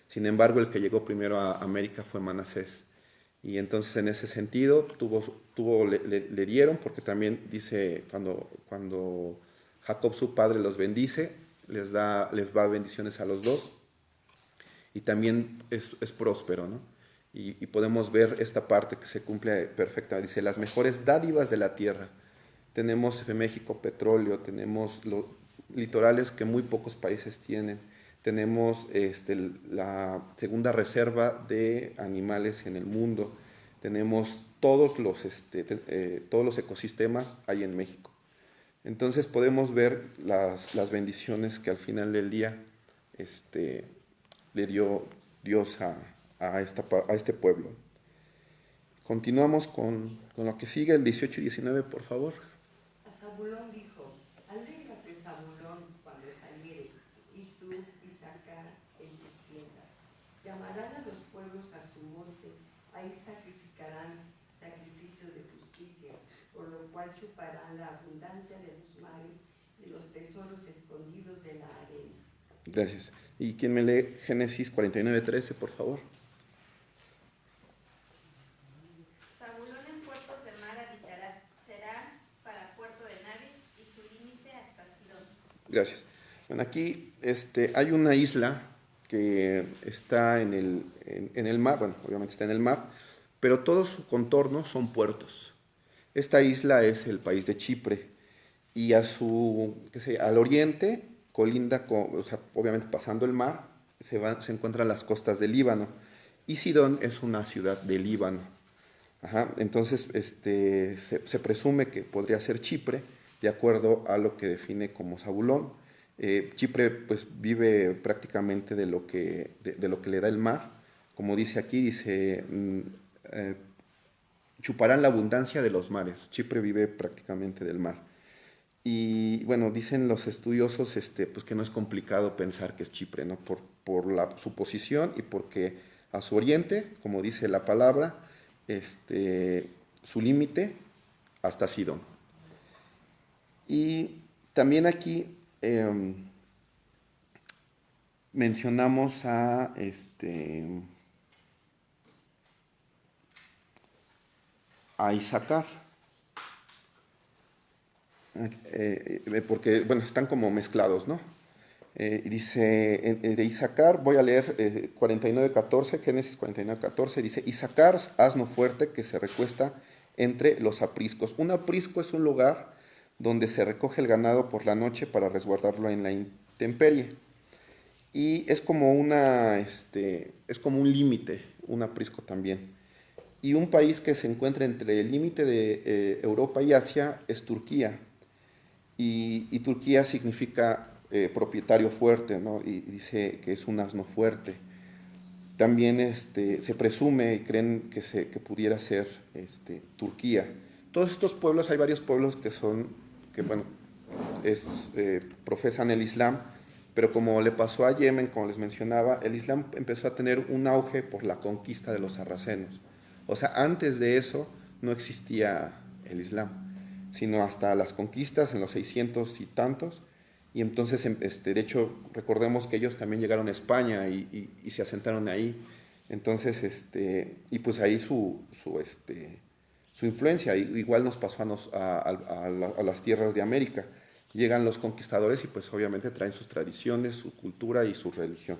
Sin embargo, el que llegó primero a América fue Manasés. Y entonces, en ese sentido, le dieron, porque también dice, cuando Jacob, su padre, los bendice, les va bendiciones a los dos. Y también es próspero, ¿no? Y podemos ver esta parte que se cumple perfecta. Dice, las mejores dádivas de la tierra. Tenemos en México petróleo, tenemos los litorales que muy pocos países tienen. Tenemos la segunda reserva de animales en el mundo. Tenemos todos los ecosistemas hay en México. Entonces podemos ver las bendiciones que al final del día le dio Dios a este pueblo. Continuamos con lo que sigue, el 18 y 19, por favor. A Zabulón dijo, alégrate, Zabulón, cuando salieres, y tú, Isaacar, en tus tiendas. Llamarán a los pueblos a su monte, ahí sacrificarán sacrificios de justicia, por lo cual chuparán la abundancia de los mares y los tesoros escondidos de la arena. Gracias. ¿Y quién me lee Génesis 49:13, por favor? Zabulón en puertos de mar habitará, será para puerto de Navis y su límite hasta Sidón. Gracias. Bueno, aquí hay una isla que está en el mar, bueno, obviamente está en el mar, pero todo su contorno son puertos. Esta isla es el país de Chipre y al oriente colinda, obviamente pasando el mar, se encuentran las costas del Líbano, y Sidón es una ciudad del Líbano. Ajá. Entonces se presume que podría ser Chipre, de acuerdo a lo que define como Zabulón. Chipre pues vive prácticamente de lo que le da el mar. Como dice aquí, dice, chuparán la abundancia de los mares. Chipre vive prácticamente del mar. Y bueno, dicen los estudiosos pues que no es complicado pensar que es Chipre, ¿no? Por su posición y porque a su oriente, como dice la palabra, su límite hasta Sidón. Y también aquí mencionamos a Isaacar. Porque, bueno, están como mezclados, ¿no? Dice, de Isaacar, voy a leer 49:14, Génesis 49:14, dice, Isaacar, asno fuerte que se recuesta entre los apriscos. Un aprisco es un lugar donde se recoge el ganado por la noche para resguardarlo en la intemperie. Y es como es como un límite, un aprisco también. Y un país que se encuentra entre el límite de Europa y Asia es Turquía. Y Turquía significa propietario fuerte, ¿no? Y dice que es un asno fuerte. También se presume y creen que pudiera ser Turquía. Todos estos pueblos, hay varios pueblos que bueno, profesan el Islam, pero como le pasó a Yemen, como les mencionaba, el Islam empezó a tener un auge por la conquista de los sarracenos. O sea, antes de eso no existía el Islam, sino hasta las conquistas en los 600 y tantos. Y entonces, de hecho, recordemos que ellos también llegaron a España y se asentaron ahí. Entonces, y pues ahí su influencia, igual nos pasó a las tierras de América. Llegan los conquistadores y pues obviamente traen sus tradiciones, su cultura y su religión.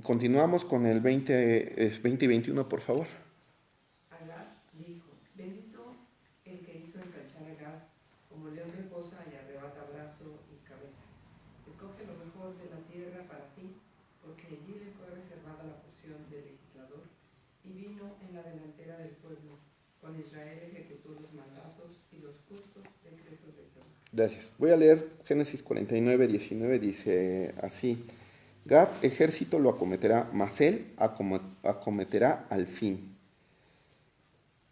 Continuamos con el 20 y 21, por favor. Agar dijo, bendito el que hizo ensanchar a Agar, como león reposa y arrebata brazo y cabeza. Escoge lo mejor de la tierra para sí, porque allí le fue reservada la porción del legislador, y vino en la delantera del pueblo. Con Israel ejecutó los mandatos y los justos decretos de Jehová. Gracias. Voy a leer Génesis 49:19, dice así. Gad, ejército lo acometerá, mas él acometerá al fin.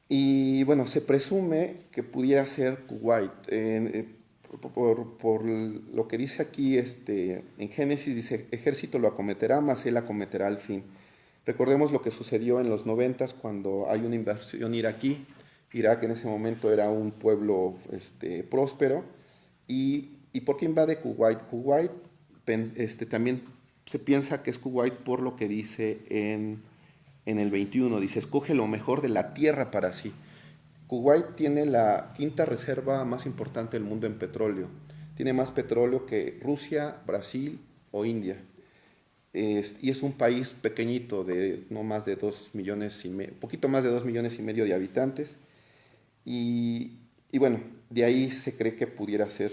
Y bueno, se presume que pudiera ser Kuwait. Por lo que dice aquí en Génesis, dice, ejército lo acometerá, mas él acometerá al fin. Recordemos lo que sucedió en los 90 cuando hay una invasión iraquí. Irak en ese momento era un pueblo próspero. ¿Y por qué invade Kuwait? Kuwait también se piensa que es Kuwait por lo que dice en el 21. Dice, escoge lo mejor de la tierra para sí. Kuwait tiene la quinta reserva más importante del mundo en petróleo. Tiene más petróleo que Rusia, Brasil o India. Y es un país pequeñito de no más de 2 millones y medio, poquito más de 2 millones y medio de habitantes. Y bueno, de ahí se cree que pudiera ser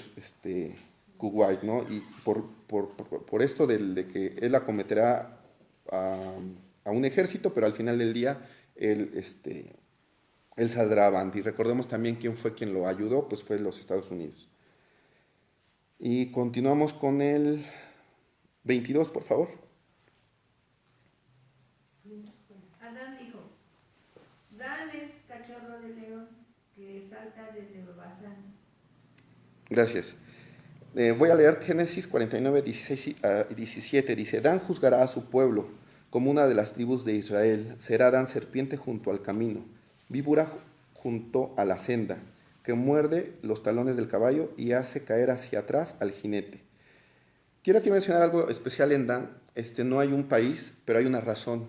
Kuwait, ¿no? Y por esto de que él acometerá a un ejército, pero al final del día él saldrá avante. Y recordemos también quién fue quien lo ayudó, pues fue los Estados Unidos. Y continuamos con el 22, por favor. Adán dijo, Dan es cachorro de león que salta desde Bazán. Gracias. Voy a leer Génesis 49, 16 y 17. Dice, Dan juzgará a su pueblo como una de las tribus de Israel. Será Dan serpiente junto al camino, víbora junto a la senda, que muerde los talones del caballo y hace caer hacia atrás al jinete. Quiero aquí mencionar algo especial en Dan. No hay un país, pero hay una razón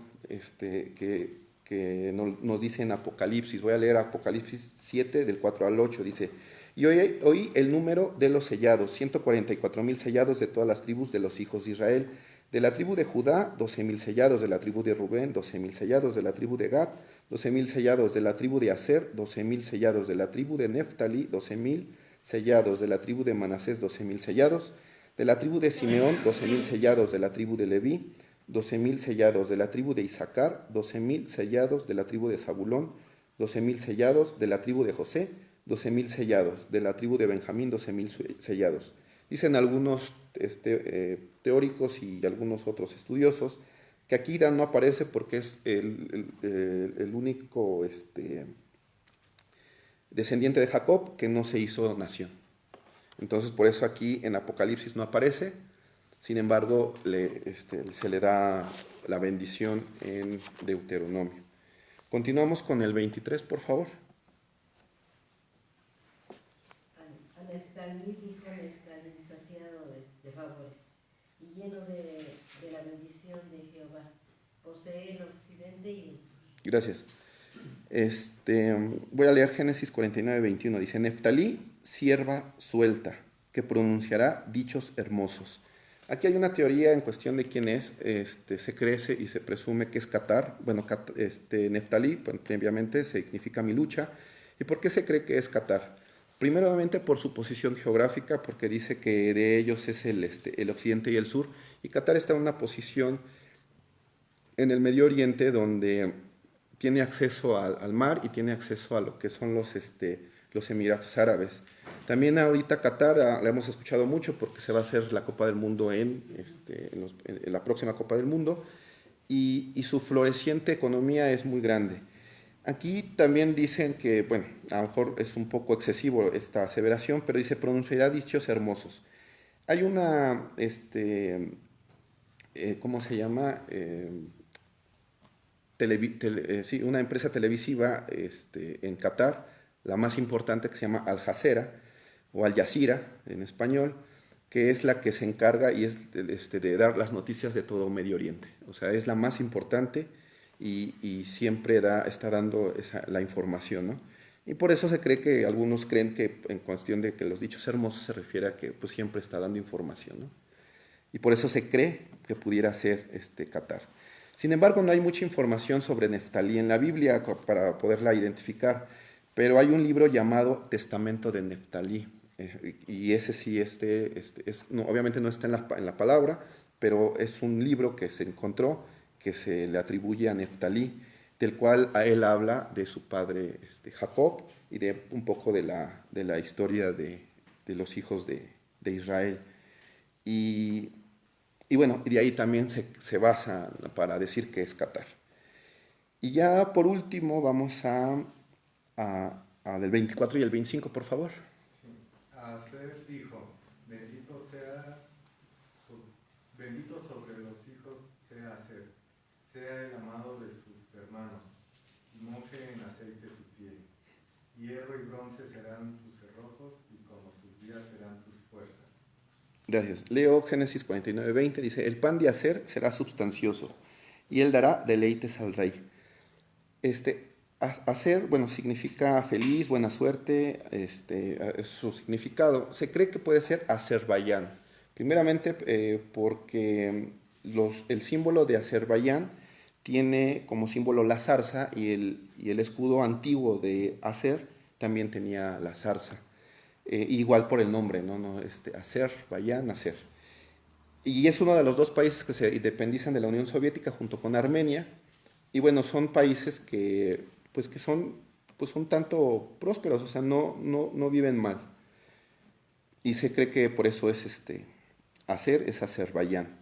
que nos dice en Apocalipsis. Voy a leer Apocalipsis 7, del 4 al 8. Dice, y oí el número de los sellados, 144,000 sellados de todas las tribus de los hijos de Israel. De la tribu de Judá, 12,000 sellados. De la tribu de Rubén, 12,000 sellados. De la tribu de Gad, 12,000 sellados. De la tribu de Aser, 12,000 sellados. De la tribu de Neftalí, 12,000 sellados. De la tribu de Manasés, 12,000 sellados. De la tribu de Simeón, 12,000 sellados. De la tribu de Leví, 12,000 sellados. De la tribu de Isaacar, 12,000 sellados. De la tribu de Zabulón, 12,000 sellados. De la tribu de José, 12,000 sellados. De la tribu de Benjamín, 12,000 sellados. Dicen algunos teóricos y algunos otros estudiosos que aquí Dan no aparece porque es el único descendiente de Jacob que no se hizo nación. Entonces, por eso aquí en Apocalipsis no aparece. Sin embargo, se le da la bendición en Deuteronomio. Continuamos con el 23, por favor. A Neftalí dijo Neftalí, saciado de favores y lleno de la bendición de Jehová. Posee el occidente y el sur. Gracias. Voy a leer Génesis 49, 21. Dice, Neftalí, sierva suelta, que pronunciará dichos hermosos. Aquí hay una teoría en cuestión de quién es. Se cree y se presume que es Catar. Bueno, Neftalí, pues, previamente significa mi lucha. ¿Y por qué se cree que es Catar? Primeramente por su posición geográfica, porque dice que de ellos es el occidente y el sur. Y Qatar está en una posición en el Medio Oriente donde tiene acceso al mar y tiene acceso a lo que son los Emiratos Árabes. También ahorita Qatar la hemos escuchado mucho porque se va a hacer la Copa del Mundo en la próxima Copa del Mundo y su floreciente economía es muy grande. Aquí también dicen que, bueno, a lo mejor es un poco excesivo esta aseveración, pero dice pronunciará dichos hermosos. Hay una, ¿cómo se llama? Sí, una empresa televisiva en Qatar, la más importante, que se llama Al Jazeera o Al Jazeera en español, que es la que se encarga y es de dar las noticias de todo Medio Oriente. O sea, es la más importante y siempre está dando la información, ¿no? Y por eso se cree que algunos creen que en cuestión de que los dichos hermosos se refiere a que pues, siempre está dando información, ¿no? Y por eso se cree que pudiera ser Qatar. Sin embargo, no hay mucha información sobre Neftalí en la Biblia para poderla identificar, pero hay un libro llamado Testamento de Neftalí, y ese sí, obviamente no está en la palabra, pero es un libro que se encontró, que se le atribuye a Neftalí, del cual a él habla de su padre Jacob y de un poco de la historia de los hijos de Israel. Y bueno, y de ahí también se basa para decir que es Qatar. Y ya por último vamos a del 24 y el 25, por favor. Sí. Aser dijo, bendito sobre los hijos sea Aser, sea el amado de sus hermanos, y moje en aceite su piel. Hierro y bronce serán tus cerrojos, y como tus días serán tus fuerzas. Gracias. Leo Génesis 49:20, dice, el pan de Aser será substancioso, y él dará deleites al rey. Aser, bueno, significa feliz, buena suerte, es su significado. Se cree que puede ser Azerbaiyán, primeramente porque el símbolo de Azerbaiyán tiene como símbolo la zarza y el escudo antiguo de Aser también tenía la zarza. Igual por el nombre, ¿no? Azerbaiyán, Aser. Y es uno de los dos países que se independizan de la Unión Soviética junto con Armenia. Y bueno, son países que son tanto prósperos, o sea, no viven mal. Y se cree que por eso es Aser, es Azerbaiyán.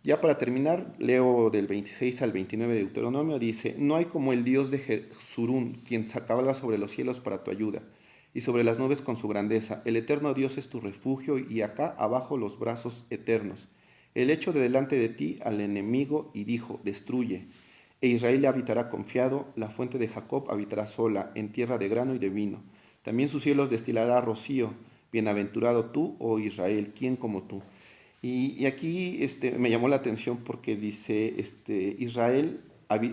Ya para terminar, leo del 26 al 29 de Deuteronomio, dice, no hay como el Dios de Jeshurún, quien cabalga sobre los cielos para tu ayuda, y sobre las nubes con su grandeza. El eterno Dios es tu refugio, y acá abajo los brazos eternos. Él echó de delante de ti al enemigo y dijo, destruye. E Israel le habitará confiado, la fuente de Jacob habitará sola, en tierra de grano y de vino. También sus cielos destilará rocío. Bienaventurado tú, oh Israel, ¿quién como tú? Y aquí me llamó la atención porque dice, Israel,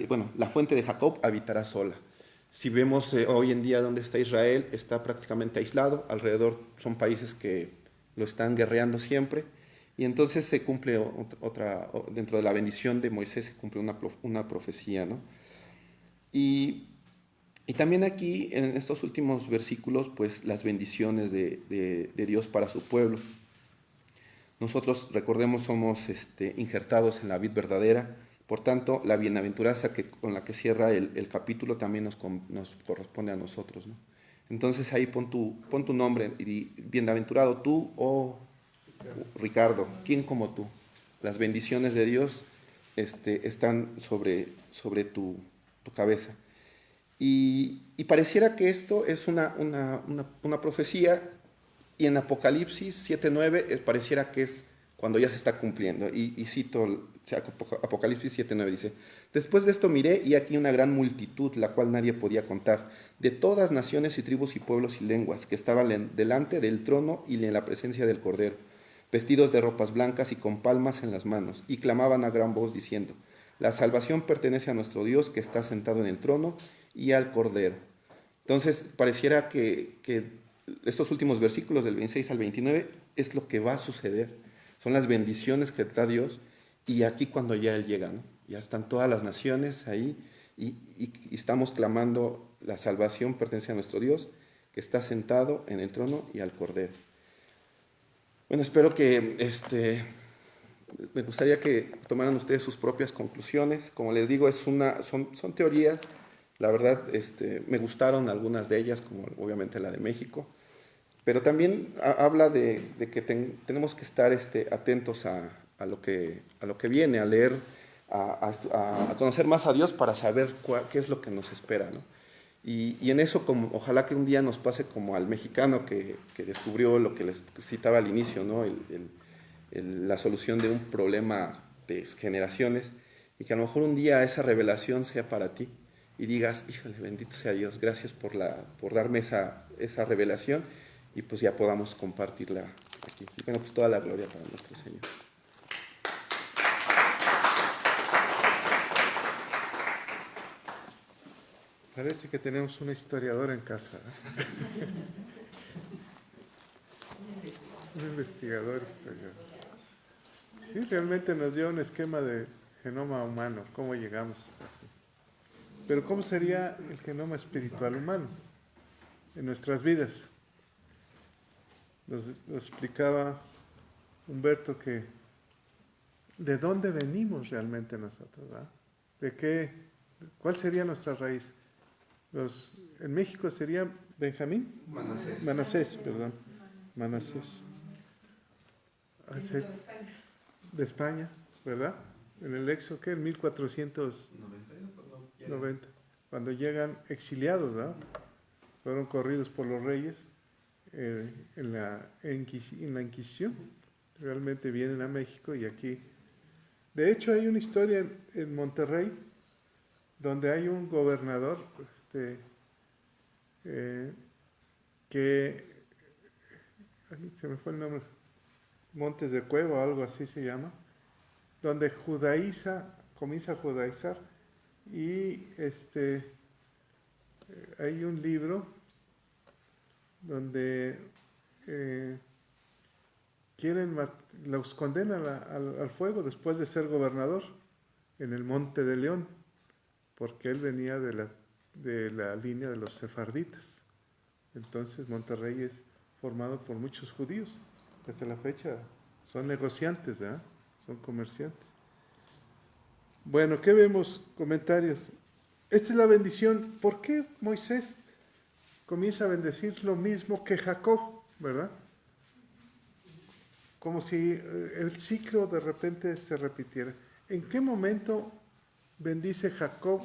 bueno, la fuente de Jacob habitará sola. Si vemos hoy en día dónde está Israel, está prácticamente aislado, alrededor son países que lo están guerreando siempre, y entonces se cumple dentro de la bendición de Moisés se cumple una profecía, ¿no? Y también aquí, en estos últimos versículos, pues las bendiciones de Dios para su pueblo. Nosotros, recordemos, somos injertados en la vid verdadera, por tanto, la bienaventuranza con la que cierra el capítulo también nos corresponde a nosotros, ¿no? Entonces ahí pon tu nombre y di, bienaventurado tú, oh Ricardo, ¿quién como tú? Las bendiciones de Dios están sobre tu cabeza. Y pareciera que esto es una profecía, y en Apocalipsis 7:9 pareciera que es cuando ya se está cumpliendo. Y cito Apocalipsis 7:9, dice, después de esto miré y aquí una gran multitud, la cual nadie podía contar, de todas naciones y tribus y pueblos y lenguas, que estaban delante del trono y en la presencia del Cordero, vestidos de ropas blancas y con palmas en las manos, y clamaban a gran voz diciendo, la salvación pertenece a nuestro Dios que está sentado en el trono y al Cordero. Entonces pareciera que estos últimos versículos del 26 al 29 es lo que va a suceder. Son las bendiciones que da Dios y aquí cuando ya Él llega, ¿no? Ya están todas las naciones ahí y estamos clamando la salvación pertenece a nuestro Dios que está sentado en el trono y al Cordero. Bueno, espero que me gustaría que tomaran ustedes sus propias conclusiones. Como les digo, son teorías. La verdad, me gustaron algunas de ellas, como obviamente la de México. Pero también habla de que tenemos que estar atentos a lo que viene, a leer, a conocer más a Dios para saber qué es lo que nos espera, ¿no? Y en eso, ojalá que un día nos pase como al mexicano que descubrió lo que les citaba al inicio, ¿no? La solución de un problema de generaciones, y que a lo mejor un día esa revelación sea para ti y digas, híjole, bendito sea Dios, gracias por darme esa revelación, y pues ya podamos compartirla aquí. Y bueno, pues toda la gloria para nuestro Señor. Parece que tenemos un historiador en casa, ¿eh? Un investigador historiador. Sí, realmente nos dio un esquema de genoma humano, cómo llegamos hasta aquí. Pero ¿cómo sería el genoma espiritual humano en nuestras vidas? Nos explicaba Humberto que de dónde venimos realmente nosotros, ¿verdad? ¿Cuál sería nuestra raíz? En México sería Benjamín. Manasés. De España, ¿verdad? En el Éxodo, ¿qué? En 1490, cuando llegan exiliados, ¿verdad? Fueron corridos por los reyes en la Inquisición. Realmente vienen a México y aquí. De hecho, hay una historia en Monterrey donde hay un gobernador que, se me fue el nombre, Montes de Cueva o algo así se llama, donde comienza a judaizar, y hay un libro donde los condenan al fuego después de ser gobernador en el Monte de León, porque él venía de la línea de los sefarditas. Entonces Monterrey es formado por muchos judíos. Hasta la fecha son negociantes, ¿eh? Son comerciantes. Bueno, ¿qué vemos? Comentarios. Esta es la bendición. ¿Por qué Moisés comienza a bendecir lo mismo que Jacob, verdad? Como si el ciclo de repente se repitiera. ¿En qué momento bendice Jacob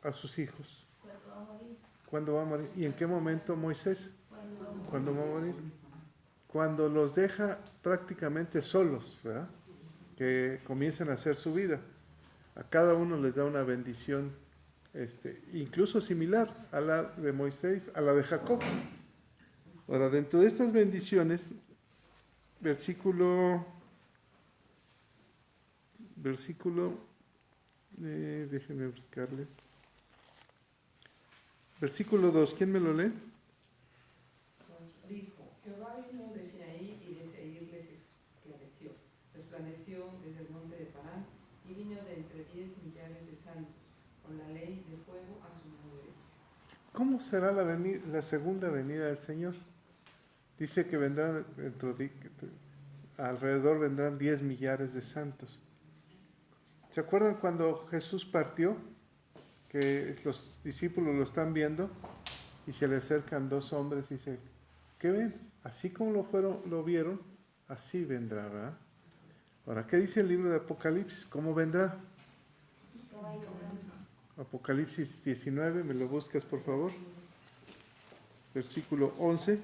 a sus hijos? ¿Cuándo va a morir? ¿Y en qué momento Moisés? ¿Cuándo va a morir? Cuando los deja prácticamente solos, ¿verdad? Que comiencen a hacer su vida. A cada uno les da una bendición, incluso similar a la de Moisés, a la de Jacob. Ahora, dentro de estas bendiciones, versículo, déjenme buscarle. Versículo 2, ¿quién me lo lee? Dijo, Jehová vino de Sinaí y de Seir les esclareció, resplandeció desde el monte de Parán y vino de entre 10 millares de santos, con la ley de fuego a su mano derecha. ¿Cómo será la segunda venida del Señor? Dice que vendrán alrededor vendrán 10 millares de santos. ¿Se acuerdan cuando Jesús partió? Que los discípulos lo están viendo y se le acercan dos hombres y dice, ¿qué ven? Así como lo vieron, así vendrá, ¿verdad? Ahora, ¿qué dice el libro de Apocalipsis? ¿Cómo vendrá? Apocalipsis 19, me lo buscas por favor. Versículo 11.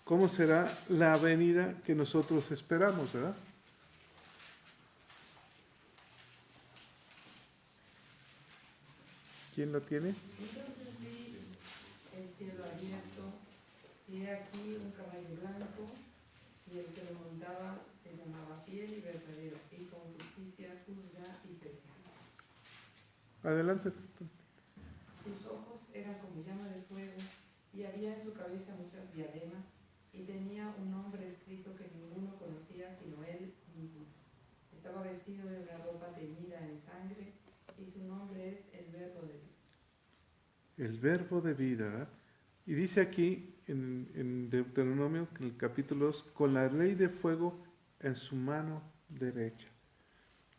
¿Cómo será la venida que nosotros esperamos, verdad? ¿Quién lo tiene? Entonces vi el cielo abierto, y he aquí un caballo blanco, y el que lo montaba se llamaba Fiel y Verdadero, y con justicia juzga y pelea. Adelante. Sus ojos eran como llama de fuego, y había en su cabeza muchas diademas, y tenía un nombre escrito que ninguno conocía sino él mismo. Estaba vestido de una ropa teñida en sangre, y su nombre es el Verbo de Dios. El verbo de vida. Y dice aquí en Deuteronomio, en el capítulo 2, con la ley de fuego en su mano derecha.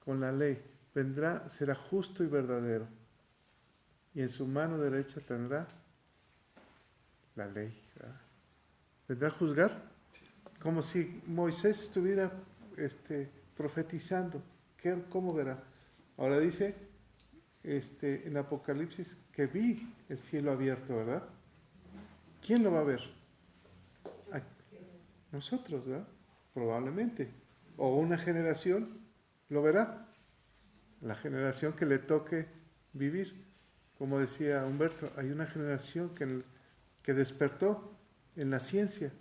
Con la ley vendrá, será justo y verdadero. Y en su mano derecha tendrá la ley. ¿Verdad? ¿Vendrá a juzgar? Como si Moisés estuviera profetizando. ¿Cómo verá? Ahora dice en Apocalipsis que vi el cielo abierto, ¿verdad? ¿Quién lo va a ver? Nosotros, ¿verdad? Probablemente. O una generación lo verá. La generación que le toque vivir. Como decía Humberto, hay una generación que despertó en la ciencia.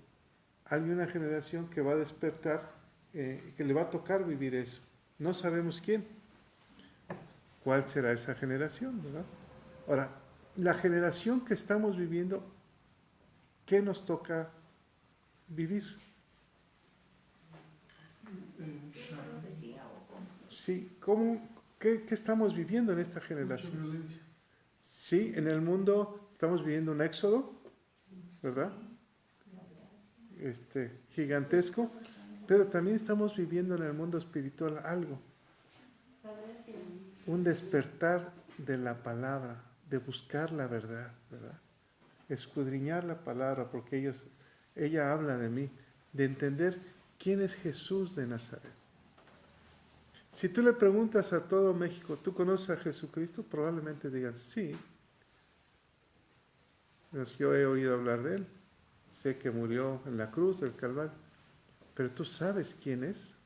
Hay una generación que va a despertar, que le va a tocar vivir eso. No sabemos quién. ¿Cuál será esa generación, verdad? Ahora, la generación que estamos viviendo, ¿qué nos toca vivir? Sí, qué estamos viviendo en esta generación? Sí, en el mundo estamos viviendo un éxodo, ¿verdad? Gigantesco, pero también estamos viviendo en el mundo espiritual algo. Un despertar de la palabra, de buscar la verdad, ¿verdad? Escudriñar la palabra, porque ella habla de mí, de entender quién es Jesús de Nazaret. Si tú le preguntas a todo México, ¿tú conoces a Jesucristo? Probablemente digan, sí. Pues yo he oído hablar de él. Sé que murió en la cruz del Calvario. Pero ¿tú sabes quién es?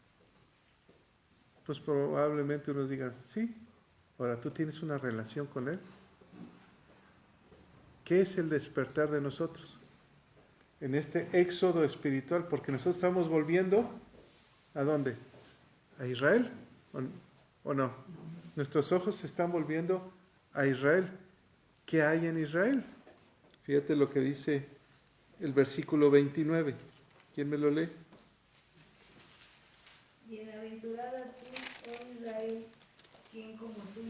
Pues probablemente unos digan, sí. Ahora, ¿tú tienes una relación con él? ¿Qué es el despertar de nosotros? En este éxodo espiritual, porque nosotros estamos volviendo, ¿a dónde? ¿A Israel? ¿O no? Nuestros ojos se están volviendo a Israel. ¿Qué hay en Israel? Fíjate lo que dice el versículo 29. ¿Quién me lo lee? Bienaventurada tú, oh Israel, quien como tú,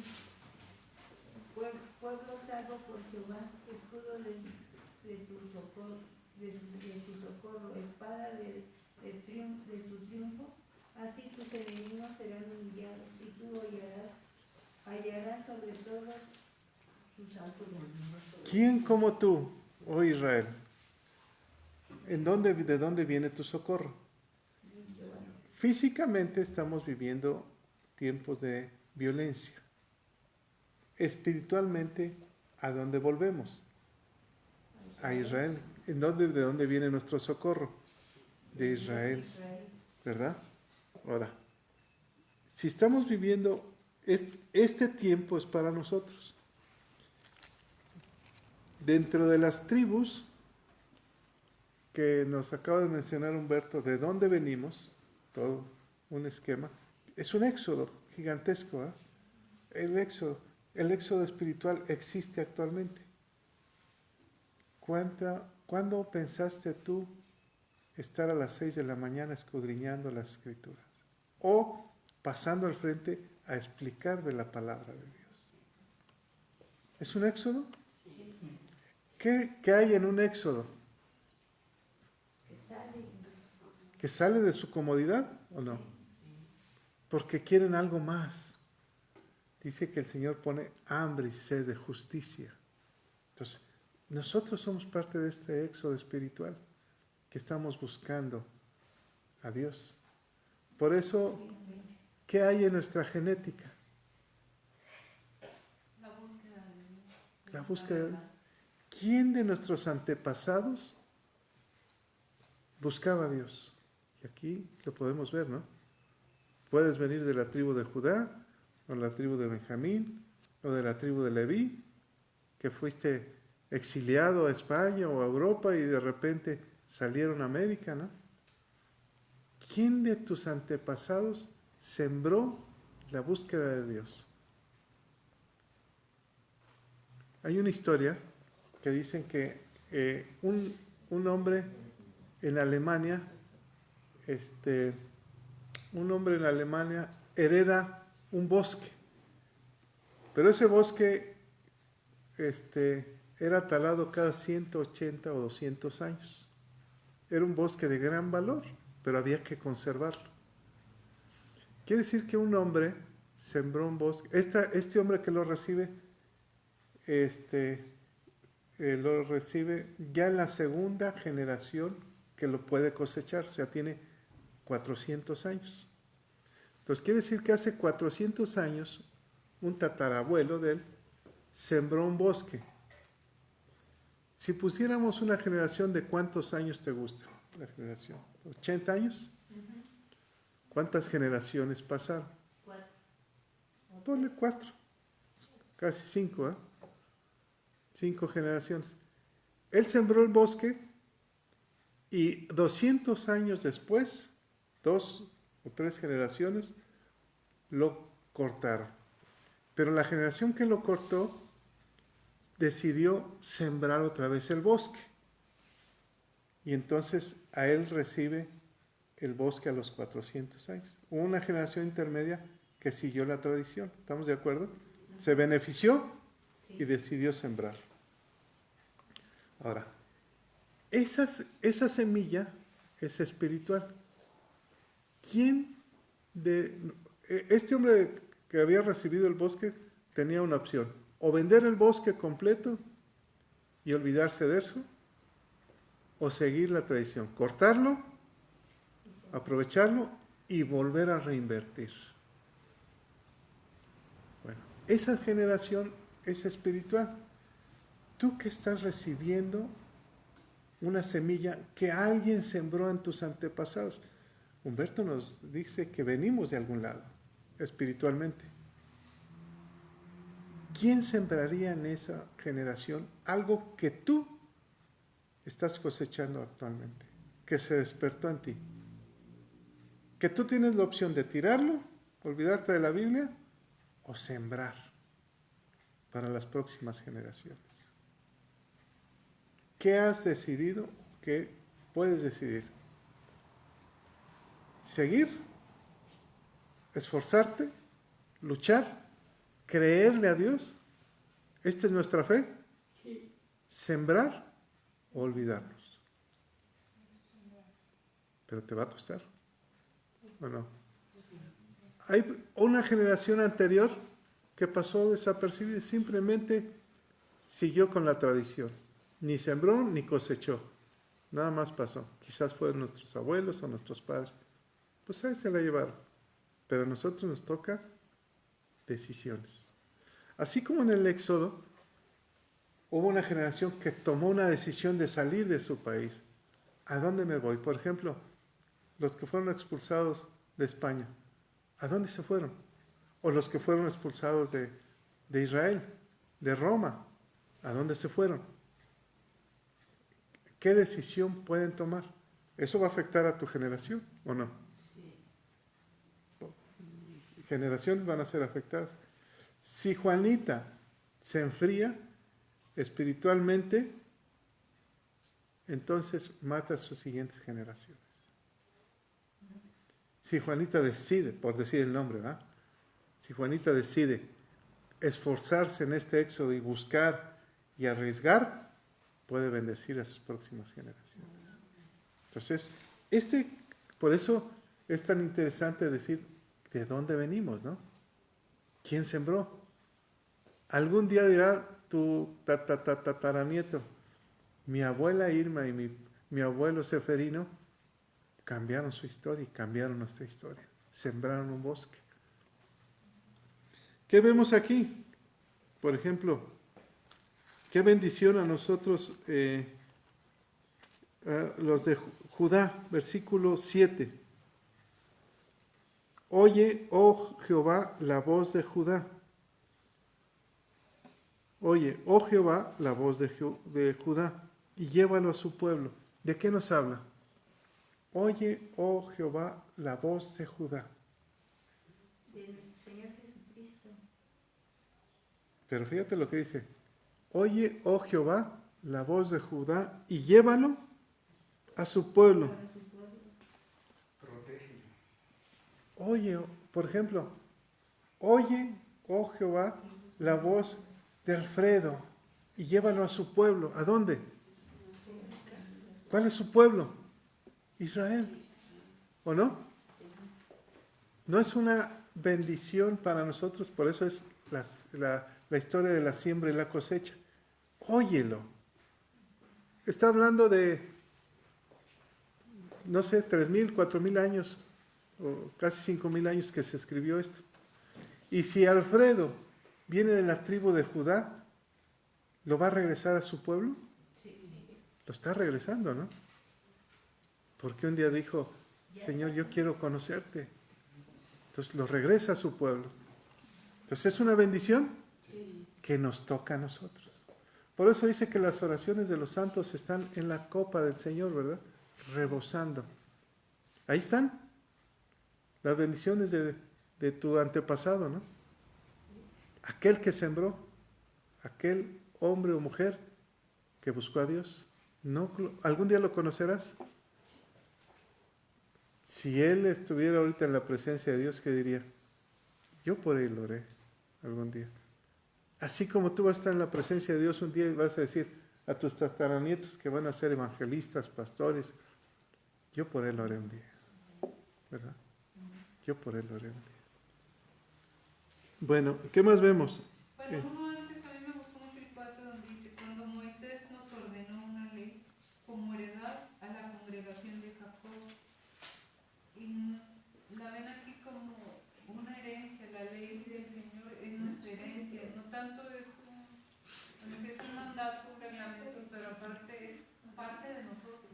pueblo salvo por Jehová, escudo de tu socorro, espada de tu triunfo. Así tus enemigos serán humillados y tú hallarás sobre todos sus alturas. ¿Quién como tú, oh Israel? ¿De dónde viene tu socorro? Físicamente estamos viviendo tiempos de violencia. Espiritualmente, ¿a dónde volvemos? A Israel. ¿De dónde viene nuestro socorro? De Israel. ¿Verdad? Ahora, si estamos viviendo, este tiempo es para nosotros. Dentro de las tribus que nos acaba de mencionar Humberto, de dónde venimos, todo un esquema, es un éxodo gigantesco. El éxodo espiritual existe actualmente. ¿Cuándo pensaste tú estar a las 6 de la mañana escudriñando las Escrituras? O pasando al frente a explicar de la palabra de Dios. ¿Es un éxodo? ¿Qué hay en un éxodo? ¿Que sale de su comodidad o no? Porque quieren algo más. Dice que el Señor pone hambre y sed de justicia. Entonces, nosotros somos parte de este éxodo espiritual que estamos buscando a Dios. Por eso, ¿qué hay en nuestra genética? La búsqueda. ¿Quién de nuestros antepasados buscaba a Dios? Y aquí lo podemos ver, ¿no? Puedes venir de la tribu de Judá, o la tribu de Benjamín, o de la tribu de Leví, que fuiste exiliado a España o a Europa y de repente salieron a América, ¿no? ¿Quién de tus antepasados sembró la búsqueda de Dios? Hay una historia que dicen que un hombre en Alemania, hereda un bosque, pero ese bosque era talado cada 180 o 200 años. Era un bosque de gran valor, pero había que conservarlo. Quiere decir que un hombre sembró un bosque. Este hombre que lo recibe ya en la segunda generación que lo puede cosechar, o sea, tiene 400 años. Entonces quiere decir que hace 400 años un tatarabuelo de él sembró un bosque. Si pusiéramos una generación, ¿de cuántos años te gusta la generación? ¿80 años? ¿Cuántas generaciones pasaron? 4. Ponle 4, casi 5, ¿eh? 5 generaciones. Él sembró el bosque y 200 años después, 2 o 3 generaciones, lo cortaron. Pero la generación que lo cortó decidió sembrar otra vez el bosque. Y entonces a él recibe el bosque a los 400 años. Hubo una generación intermedia que siguió la tradición. ¿Estamos de acuerdo? Se benefició y decidió sembrar. Ahora, esa semilla es espiritual. Este hombre que había recibido el bosque tenía una opción: o vender el bosque completo y olvidarse de eso, o seguir la tradición, cortarlo, aprovecharlo y volver a reinvertir. Bueno, esa generación es espiritual. Tú que estás recibiendo una semilla que alguien sembró en tus antepasados. Humberto nos dice que venimos de algún lado, espiritualmente. ¿Quién sembraría en esa generación algo que tú estás cosechando actualmente, que se despertó en ti? Que tú tienes la opción de tirarlo, olvidarte de la Biblia, o sembrar para las próximas generaciones. ¿Qué has decidido? ¿Qué puedes decidir? ¿Seguir? ¿Esforzarte? ¿Luchar? ¿Creerle a Dios? ¿Esta es nuestra fe? ¿Sembrar o olvidarnos? Pero te va a costar. ¿O no? Hay una generación anterior que pasó desapercibida, simplemente siguió con la tradición. Ni sembró ni cosechó. Nada más pasó. Quizás fueron nuestros abuelos o nuestros padres. Pues ahí se la llevaron. Pero a nosotros nos toca decisiones. Así como en el Éxodo hubo una generación que tomó una decisión de salir de su país. ¿A dónde me voy? Por ejemplo, los que fueron expulsados de España. ¿A dónde se fueron? O los que fueron expulsados de Israel, de Roma. ¿A dónde se fueron? ¿Qué decisión pueden tomar? ¿Eso va a afectar a tu generación o no? Generaciones van a ser afectadas. Si Juanita se enfría espiritualmente, entonces mata a sus siguientes generaciones. Si Juanita decide, por decir el nombre, ¿verdad? Si Juanita decide esforzarse en este éxodo y buscar y arriesgar, puede bendecir a sus próximas generaciones. Entonces, por eso es tan interesante decir de dónde venimos, ¿no? ¿Quién sembró? Algún día dirá tu tataranieto, mi abuela Irma y mi abuelo Seferino cambiaron su historia y cambiaron nuestra historia. Sembraron un bosque. ¿Qué vemos aquí? Por ejemplo, qué bendición a nosotros los de Judá, versículo 7. Oye, oh Jehová, la voz de Judá. Oye, oh Jehová, la voz de Judá, y llévalo a su pueblo. ¿De qué nos habla? Oye, oh Jehová, la voz de Judá. Del Señor Jesucristo. Pero fíjate lo que dice. Oye, oh Jehová, la voz de Judá y llévalo a su pueblo. para su pueblo. Protege. Oye, por ejemplo, oye, oh Jehová, la voz de Alfredo y llévalo a su pueblo. ¿A dónde? ¿Cuál es su pueblo? Israel. ¿O no? No es una bendición para nosotros, por eso es la historia de la siembra y la cosecha. Óyelo. Está hablando de, no sé, 3,000, 4,000 años, o casi 5,000 años que se escribió esto. Y si Alfredo viene de la tribu de Judá, ¿lo va a regresar a su pueblo? Lo está regresando, ¿no? Porque un día dijo, Señor, yo quiero conocerte. Entonces lo regresa a su pueblo. Entonces es una bendición que nos toca a nosotros. Por eso dice que las oraciones de los santos están en la copa del Señor, ¿verdad? Rebosando. Ahí están las bendiciones de tu antepasado, ¿no? Aquel que sembró, aquel hombre o mujer que buscó a Dios. ¿No? ¿Algún día lo conocerás? Si él estuviera ahorita en la presencia de Dios, ¿qué diría? Yo por él oré algún día. Así como tú vas a estar en la presencia de Dios un día y vas a decir a tus tataranietos que van a ser evangelistas, pastores, yo por él oré un día. ¿Verdad? Yo por él oré un día. Bueno, ¿qué más vemos? Bueno, uno antes que a mí me gustó mucho el 4 donde dice, cuando Moisés nos ordenó una ley como heredad a la congregación de Jacob. Y la ven aquí como una herencia, la ley del Señor es nuestra herencia, no tanto es no sé, es un mandato, un reglamento, pero aparte es parte de nosotros.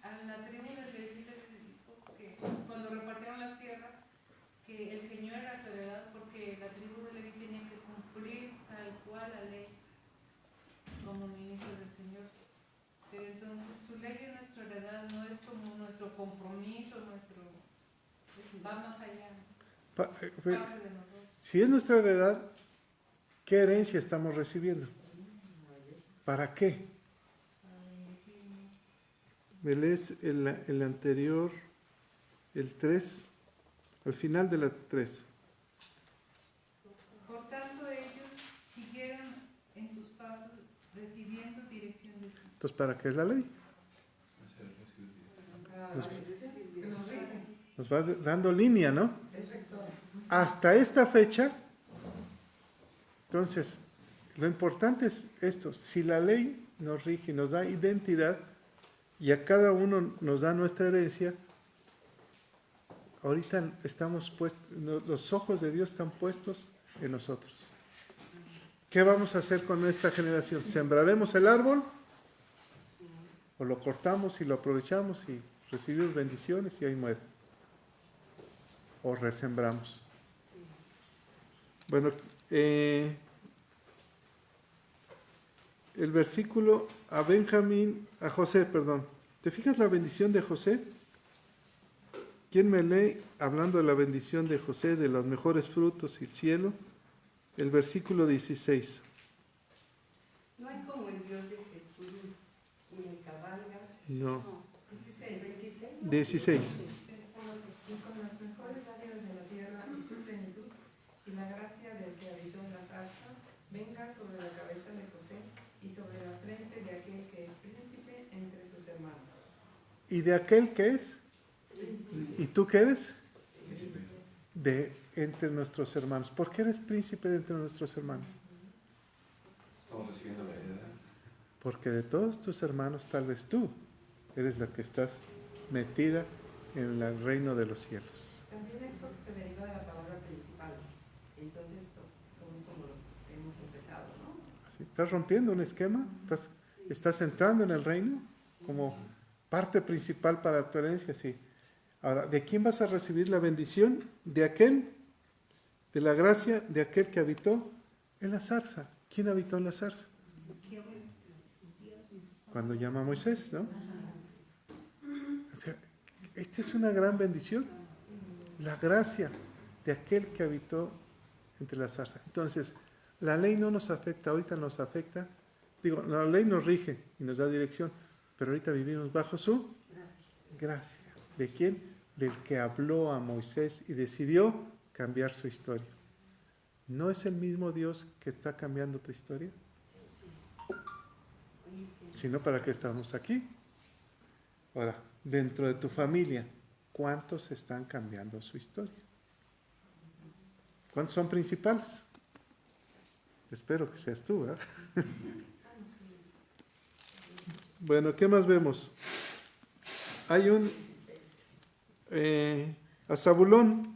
A la tribu de Leví les dijo que cuando repartieron las tierras, que el Señor era su heredad porque la tribu de Leví tenía que cumplir tal cual la ley como ministros del Señor. Pero entonces su ley es nuestra heredad, no es como nuestro compromiso, va más allá. Parte de nosotros. Si es nuestra heredad, ¿qué herencia estamos recibiendo? ¿Para qué? ¿Me lees el anterior, el 3? Al final de la 3. Por tanto, ellos siguieron en tus pasos, recibiendo dirección de ti. Entonces, ¿para qué es la ley? Nos va dando línea, ¿no? Hasta esta fecha. Entonces, lo importante es esto. Si la ley nos rige, nos da identidad y a cada uno nos da nuestra herencia, ahorita estamos puestos, los ojos de Dios están puestos en nosotros. ¿Qué vamos a hacer con esta generación? ¿Sembraremos el árbol? ¿O lo cortamos y lo aprovechamos y recibimos bendiciones y ahí muere? ¿O resembramos? Bueno, el versículo a José, perdón. ¿Te fijas la bendición de José? ¿Quién me lee, hablando de la bendición de José, de los mejores frutos y el cielo? El versículo 16. No hay como el Dios de Jesús, ni el cabalga. No. 16. 16. Y con las mejores áreas de la tierra y su plenitud, y la gracia del que habitó en la zarza, venga sobre la cabeza de José y sobre la frente de aquel que es príncipe entre sus hermanos. ¿Y de aquel que es? ¿Y tú qué eres? De entre nuestros hermanos. ¿Por qué eres príncipe de entre nuestros hermanos? Estamos recibiendo la heredad. Porque de todos tus hermanos, tal vez tú eres la que estás metida en el reino de los cielos. También es porque se deriva de la palabra principal. Entonces somos como los que hemos empezado, ¿no? Así, ¿estás rompiendo un esquema? ¿Estás entrando en el reino como parte principal para tu herencia? Sí. Ahora, ¿de quién vas a recibir la bendición? De aquel, de la gracia de aquel que habitó en la zarza. ¿Quién habitó en la zarza? Cuando llama a Moisés, ¿no? O sea, esta es una gran bendición. La gracia de aquel que habitó entre la zarza. Entonces, la ley no nos afecta, ahorita nos afecta digo, la ley nos rige y nos da dirección, pero ahorita vivimos bajo su gracia. ¿De quién? Del que habló a Moisés y decidió cambiar su historia. ¿No es el mismo Dios que está cambiando tu historia? Si no, ¿para qué estamos aquí? Ahora, dentro de tu familia, ¿cuántos están cambiando su historia? ¿Cuántos son principales? Espero que seas tú, ¿verdad? Bueno, ¿qué más vemos? Hay a Zabulón,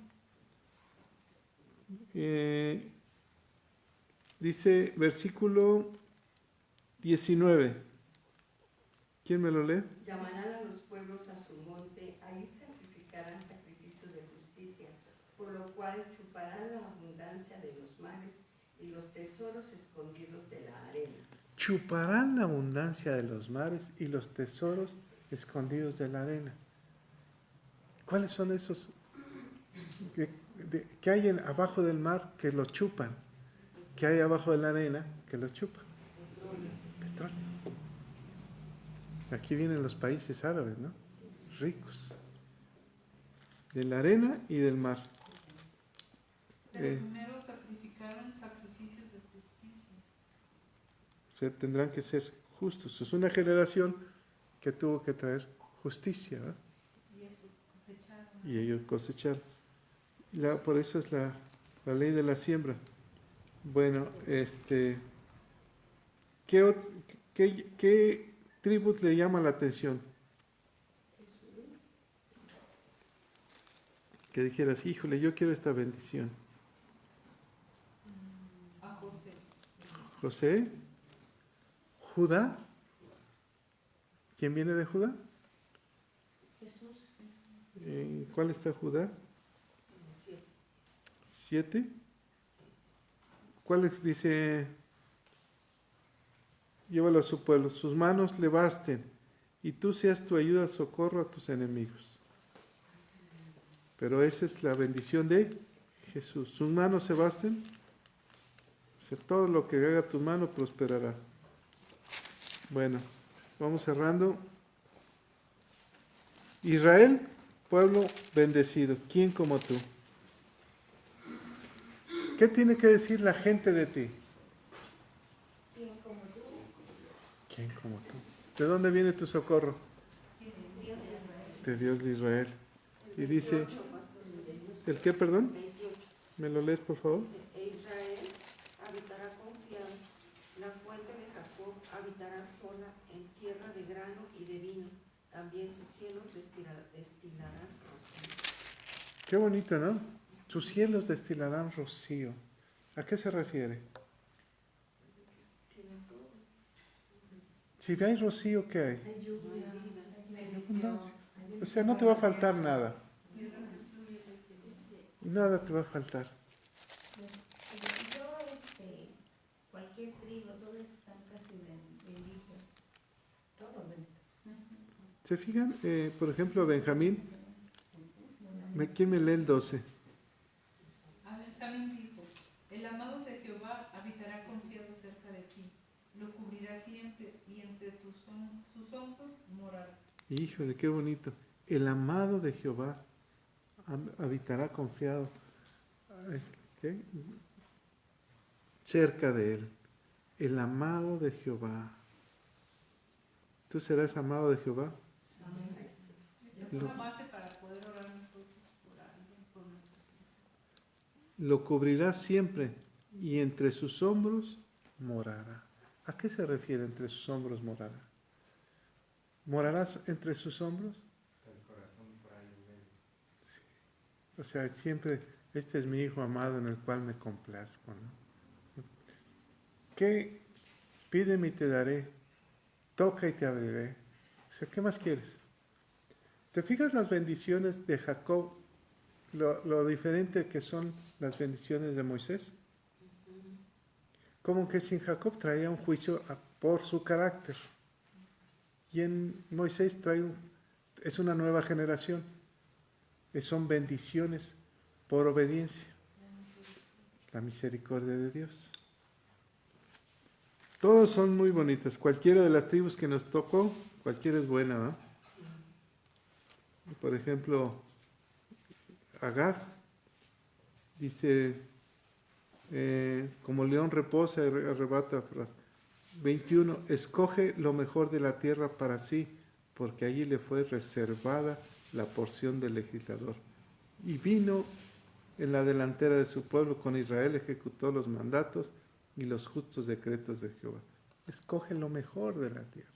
dice versículo 19. ¿Quién me lo lee? Llamarán a los pueblos a su monte, ahí sacrificarán sacrificios de justicia, por lo cual chuparán la abundancia de los mares y los tesoros escondidos de la arena. Chuparán la abundancia de los mares y los tesoros escondidos de la arena. ¿Cuáles son esos que hay abajo del mar que los chupan? ¿Qué hay abajo de la arena que los chupan? Petróleo. Aquí vienen los países árabes, ¿no? Ricos. De la arena y del mar. Pero primero sacrificaron sacrificios de justicia. Tendrán que ser justos. Es una generación que tuvo que traer justicia, ¿verdad? Y ellos cosecharon. Por eso es la ley de la siembra. Bueno, ¿qué tribus le llama la atención? Que dijeras, híjole, yo quiero esta bendición. A José. José, Judá. ¿Quién viene de Judá? ¿Cuál está Judá? 7. ¿Cuál dice? Llévalo a su pueblo, sus manos le basten, y tú seas tu ayuda, socorro a tus enemigos. Pero esa es la bendición de Jesús. Sus manos se basten, o sea, todo lo que haga tu mano prosperará. Bueno, vamos cerrando. Israel, pueblo bendecido. ¿Quién como tú? ¿Qué tiene que decir la gente de ti? ¿Quién como tú? ¿Quién como tú? ¿De dónde viene tu socorro? De Dios de Israel. Y dice, ¿el qué, perdón? 28. ¿Me lo lees, por favor? Dice, e Israel habitará confiado, la fuente de Jacob habitará sola en tierra de grano y de vino, también sus cielos destilarán rocío. Qué bonito, ¿no? Sus cielos destilarán rocío. ¿A qué se refiere? Tiene todo. Si hay rocío, ¿qué hay? Hay lluvia, Abundancia. O sea, no te va a faltar nada. Nada te va a faltar. Yo, cualquier trigo, todos están casi benditos. Todos benditos. ¿Se fijan? Por ejemplo, Benjamín. ¿Quién me lee el 12? A Benjamín dijo, el amado de Jehová habitará confiado cerca de ti, lo cubrirá siempre y entre sus hombros morará. Híjole, qué bonito. El amado de Jehová habitará confiado cerca de él. El amado de Jehová. ¿Tú serás amado de Jehová? Es una base para poder orar nosotros por alguien, por nuestros hijos. Lo cubrirá siempre y entre sus hombros morará. ¿A qué se refiere entre sus hombros morará? ¿Morarás entre sus hombros? El corazón por ahí en medio. Sí. O sea, siempre, este es mi hijo amado en el cual me complazco, ¿no? ¿Qué? Pídeme y te daré. Toca y te abriré. O sea, ¿qué más quieres? ¿Te fijas las bendiciones de Jacob? Lo diferente que son las bendiciones de Moisés. Como que sin Jacob traía un juicio por su carácter. Y en Moisés es una nueva generación. Son bendiciones por obediencia. La misericordia de Dios. Todos son muy bonitas. Cualquiera de las tribus que nos tocó, cualquiera es buena, ¿no? Por ejemplo, Agad dice, como león reposa y arrebata. 21, escoge lo mejor de la tierra para sí, porque allí le fue reservada la porción del legislador. Y vino en la delantera de su pueblo, con Israel ejecutó los mandatos y los justos decretos de Jehová. Escoge lo mejor de la tierra.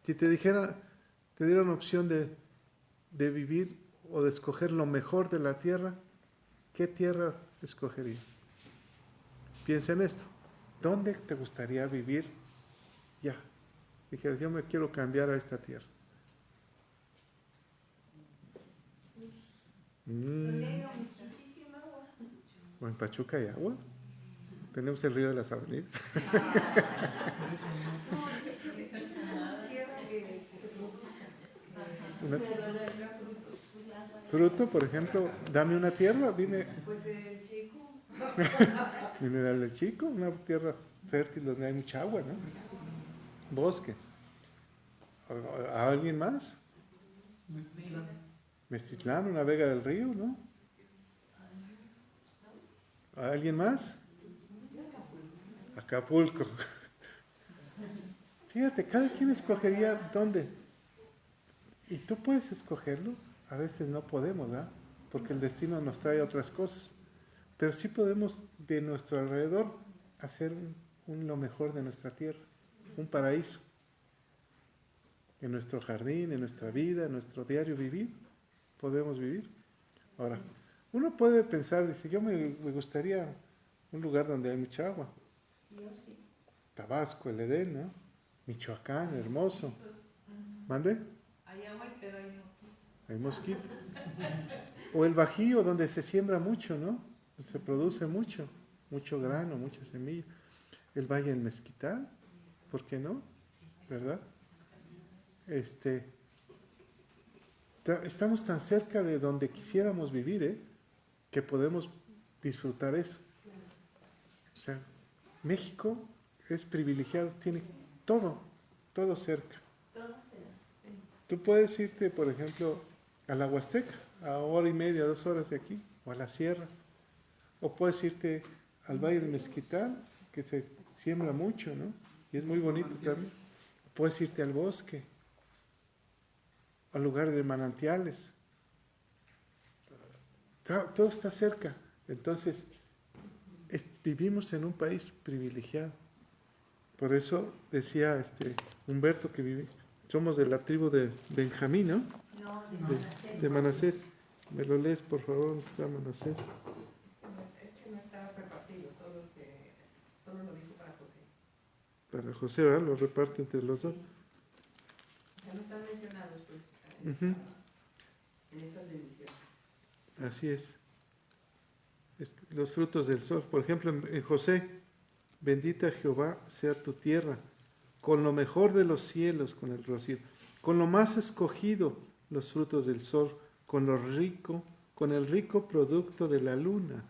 Si te dieran opción de vivir o de escoger lo mejor de la tierra, ¿qué tierra escogerías? Piensa en esto. ¿Dónde te gustaría vivir ya? Dijeras, yo me quiero cambiar a esta tierra. Donde haya muchísima agua. O en Pachuca hay agua. Tenemos el río de las avenidas. Tierra que produzca. Fruto, por ejemplo, dame una tierra, dime. Pues el chico. Mineral del Chico, una tierra fértil donde hay mucha agua, ¿no? Bosque. ¿A alguien más? Mestitlán, una vega del río, ¿no? ¿A alguien más? Acapulco. Fíjate, cada quien escogería dónde. Y tú puedes escogerlo, a veces no podemos, ¿verdad? Porque el destino nos trae otras cosas. Pero sí podemos de nuestro alrededor hacer lo mejor de nuestra tierra, un paraíso. En nuestro jardín, en nuestra vida, en nuestro diario vivir, podemos vivir. Ahora, uno puede pensar, dice, yo me gustaría un lugar donde hay mucha agua. Tabasco, el Edén, ¿no? Michoacán, hermoso. ¿Mande? Hay agua, pero hay mosquitos. Hay mosquitos. O el Bajío, donde se siembra mucho, ¿no? Se produce mucho grano, mucha semilla. El Valle del Mezquital, ¿por qué no? ¿Verdad? Estamos tan cerca de donde quisiéramos vivir, que podemos disfrutar eso. O sea, México es privilegiado, tiene todo cerca. Tú puedes irte, por ejemplo, a la Huasteca, a 1:30, 2 horas de aquí, o a la sierra. O puedes irte al Valle del Mezquital, que se siembra mucho, ¿no? Y es muy bonito también. Puedes irte al bosque, al lugar de manantiales. Todo está cerca. Entonces, vivimos en un país privilegiado. Por eso decía Humberto que somos de la tribu de Benjamín, ¿no? No, De Manasés. ¿Me lo lees, por favor? ¿Dónde está Manasés? Es que no estaba repartido, solo lo dijo para José. Para José, ¿verdad? Lo reparte entre los dos. O sea, no están mencionados, pues, en estas bendiciones. Así es. Los frutos del sol. Por ejemplo, en José, bendita Jehová sea tu tierra, con lo mejor de los cielos, con el rocío, con lo más escogido, los frutos del sol, con el rico producto de la luna,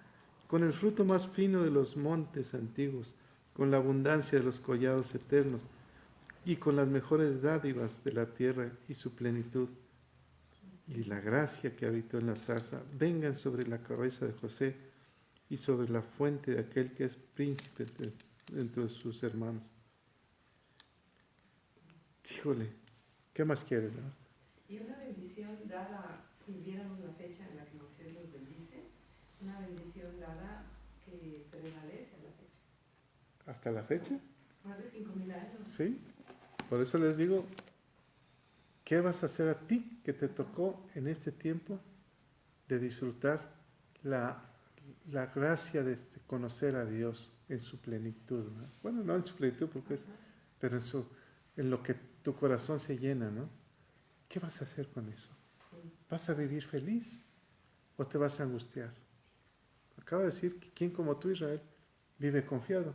con el fruto más fino de los montes antiguos, con la abundancia de los collados eternos, y con las mejores dádivas de la tierra y su plenitud. Y la gracia que habitó en la zarza, vengan sobre la cabeza de José y sobre la fuente de aquel que es príncipe entre sus hermanos. Híjole, ¿qué más quieres, no? Y una bendición dada, si viéramos la fecha en la que Moisés los bendice, una bendición dada que prevalece a la fecha. ¿Hasta la fecha? Más de 5,000 años. Sí. Por eso les digo, ¿qué vas a hacer a ti que te tocó en este tiempo de disfrutar la gracia de conocer a Dios en su plenitud, ¿no? Bueno, no en su plenitud, pero en lo que tu corazón se llena, ¿no? ¿Qué vas a hacer con eso? ¿Vas a vivir feliz o te vas a angustiar? Acaba de decir que ¿quién como tú, Israel, vive confiado?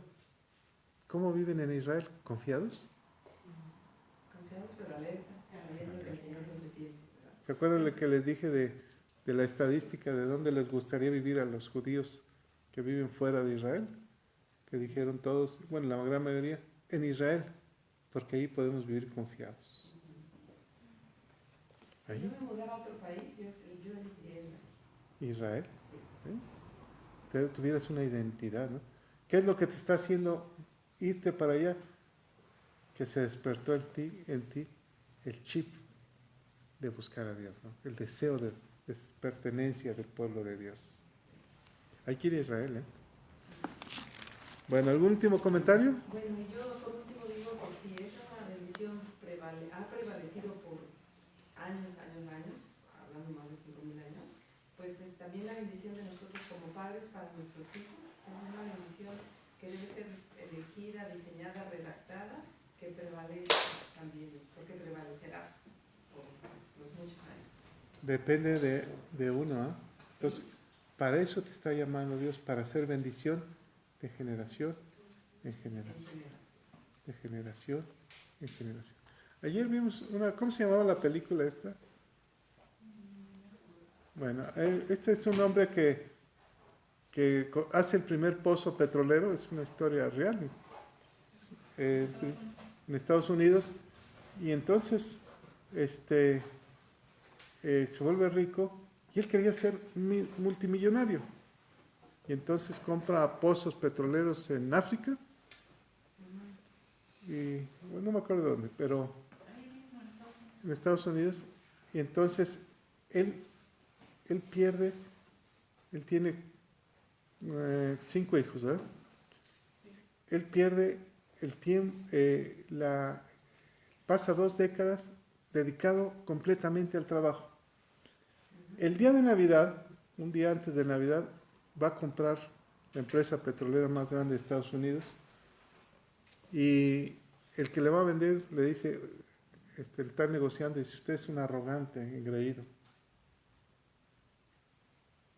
¿Cómo viven en Israel? ¿Confiados? Confiados pero alertas, sabiendo que el Señor nos defiende. ¿Se acuerdan lo que les dije de la estadística de dónde les gustaría vivir a los judíos que viven fuera de Israel? Que dijeron todos, bueno, la gran mayoría, en Israel, porque ahí podemos vivir confiados. Si Ahí, yo me mudara a otro país, yo elegiría Israel. sí. Tuvieras una identidad, ¿no? ¿Qué es lo que te está haciendo irte para allá? Que se despertó en ti el chip de buscar a Dios, ¿no? El deseo de pertenencia del pueblo de Dios. Hay que ir a Israel, ¿eh? Bueno, ¿algún último comentario? Bueno, yo por último digo que si esa bendición ha prevalecido por años, hablando más de 5,000 años, pues también la bendición de nosotros como padres para nuestros hijos es una bendición que debe ser elegida, diseñada, redactada, que prevalece también, porque prevalecerá por los muchos años. Depende de uno, ¿eh? Entonces, para eso te está llamando Dios, para hacer bendición de generación en generación. De generación en generación. Ayer vimos ¿cómo se llamaba la película esta? Bueno, este es un hombre que hace el primer pozo petrolero, es una historia real, en Estados Unidos, y entonces se vuelve rico, y él quería ser multimillonario, y entonces compra pozos petroleros en África, y bueno, no me acuerdo dónde, pero en Estados Unidos, y entonces él tiene 5 hijos, ¿verdad? Él pierde el tiempo, pasa 2 décadas dedicado completamente al trabajo. El día de Navidad, un día antes de Navidad, va a comprar la empresa petrolera más grande de Estados Unidos, y el que le va a vender le dice, le está negociando, y dice, usted es un arrogante, engreído.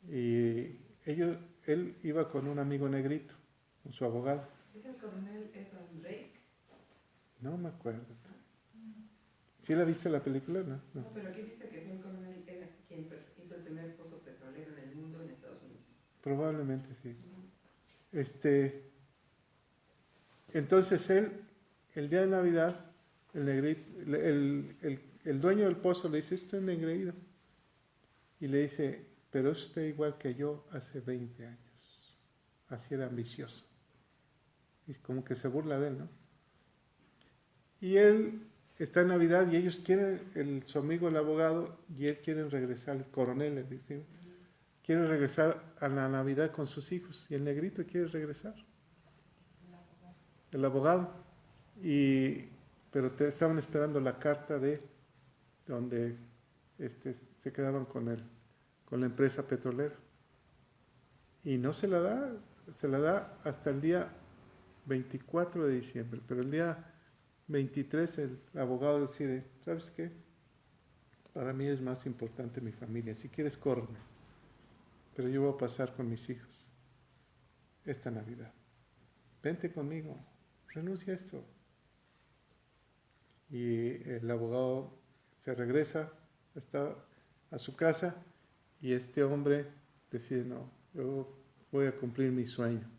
Y él iba con un amigo negrito, con su abogado. ¿Es el coronel Ethan Drake? No me acuerdo. ¿Sí la viste la película? No. No, pero aquí dice que fue el coronel era quien hizo el primer pozo petrolero en el mundo en Estados Unidos. Probablemente sí. Entonces el día de Navidad, el negrito, el dueño del pozo le dice, usted es un engreído. Y le dice, pero es usted igual que yo hace 20 años. Así era ambicioso. Y como que se burla de él, ¿no? Y él está en Navidad y ellos quieren, su amigo el abogado, y él quiere regresar, el coronel, le dice, quiere regresar a la Navidad con sus hijos. Y el negrito quiere regresar. El abogado. Pero estaban esperando la carta de donde se quedaban con la empresa petrolera. Y no se la da hasta el día 24 de diciembre, pero el día 23 el abogado decide, ¿sabes qué? Para mí es más importante mi familia, si quieres córreme, pero yo voy a pasar con mis hijos esta Navidad. Vente conmigo, renuncia a esto. Y el abogado se regresa a su casa, y este hombre decide, no, yo voy a cumplir mi sueño.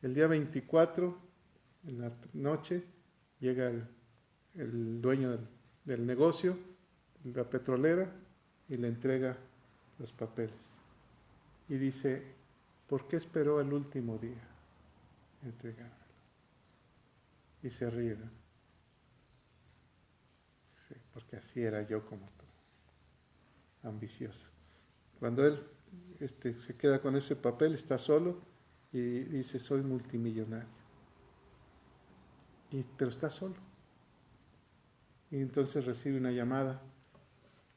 El día 24, en la noche, llega el dueño del negocio, de la petrolera, y le entrega los papeles. Y dice, ¿por qué esperó el último día a entregármelo? Y se ríe, ¿no? Sí, porque así era yo como tú, ambicioso. Cuando él se queda con ese papel, está solo y dice, soy multimillonario. Pero está solo. Y entonces recibe una llamada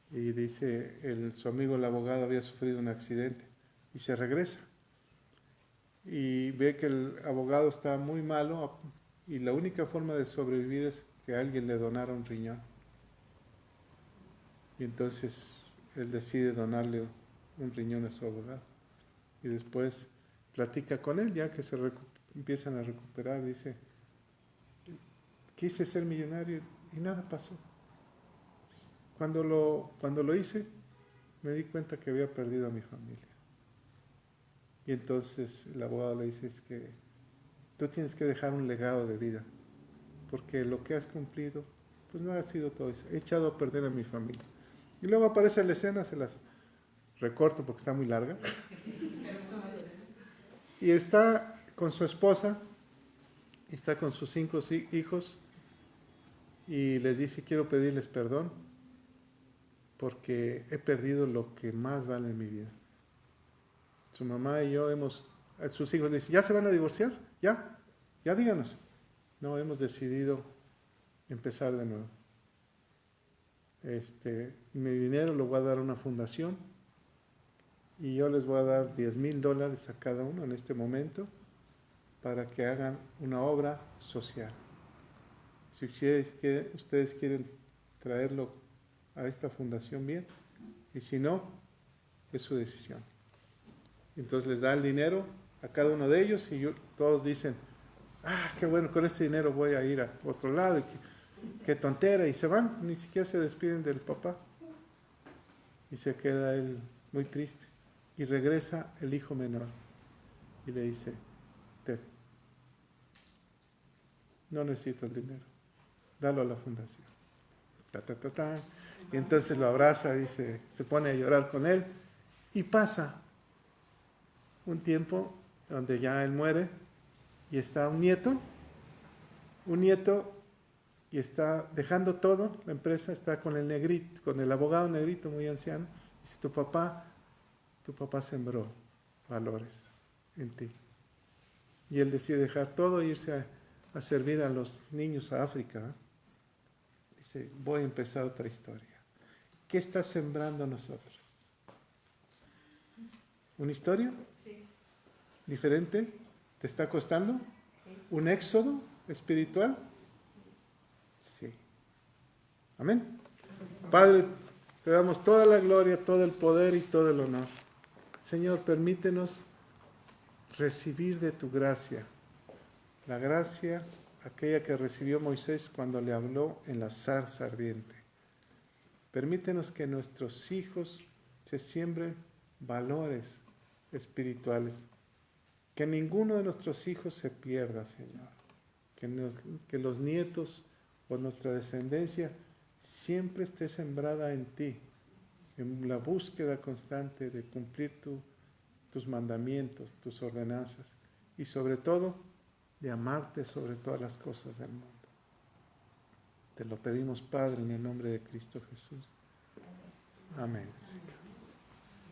y dice, su amigo el abogado había sufrido un accidente y se regresa. Y ve que el abogado está muy malo y la única forma de sobrevivir es que alguien le donara un riñón. Y entonces él decide donarle un riñón a su abogado. Y después platica con él, ya que empiezan a recuperar, dice, quise ser millonario y nada pasó. Cuando lo hice, me di cuenta que había perdido a mi familia. Y entonces el abogado le dice, es que tú tienes que dejar un legado de vida, porque lo que has cumplido, pues no ha sido todo eso. He echado a perder a mi familia. Y luego aparece la escena, se las recorto porque está muy larga. Y está con su esposa, y está con sus 5 hijos, y les dice, quiero pedirles perdón, porque he perdido lo que más vale en mi vida. Su mamá y yo sus hijos le dicen, ¿ya se van a divorciar? ¿Ya? Ya díganos. No, hemos decidido empezar de nuevo. Mi dinero lo voy a dar a una fundación y yo les voy a dar $10,000 a cada uno en este momento para que hagan una obra social. Si ustedes quieren traerlo a esta fundación, bien, y si no, es su decisión. Entonces les da el dinero a cada uno de ellos y todos dicen, qué bueno, con este dinero voy a ir a otro lado, y qué tontera, y se van, ni siquiera se despiden del papá. Y se queda él muy triste. Y regresa el hijo menor y le dice, ten, no necesito el dinero, dalo a la fundación. Y entonces lo abraza, dice, se pone a llorar con él, y pasa un tiempo donde ya él muere, y está un nieto, y está dejando todo, la empresa, está con el negrito, con el abogado negrito muy anciano. Dice, tu papá sembró valores en ti. Y él decide dejar todo e irse a servir a los niños a África. Dice, voy a empezar otra historia. ¿Qué está sembrando nosotros? ¿Una historia? Sí. ¿Diferente? ¿Te está costando? ¿Un éxodo espiritual? Sí. Amén. Padre, te damos toda la gloria, todo el poder y todo el honor. Señor, permítenos recibir de tu gracia, la gracia, aquella que recibió Moisés cuando le habló en la zarza ardiente. Permítenos que nuestros hijos se siembren valores espirituales, que ninguno de nuestros hijos se pierda, Señor, que los nietos o nuestra descendencia siempre esté sembrada en ti, en la búsqueda constante de cumplir tus mandamientos, tus ordenanzas, y sobre todo de amarte sobre todas las cosas del mundo. Te lo pedimos, Padre, en el nombre de Cristo Jesús. Amén, Señor.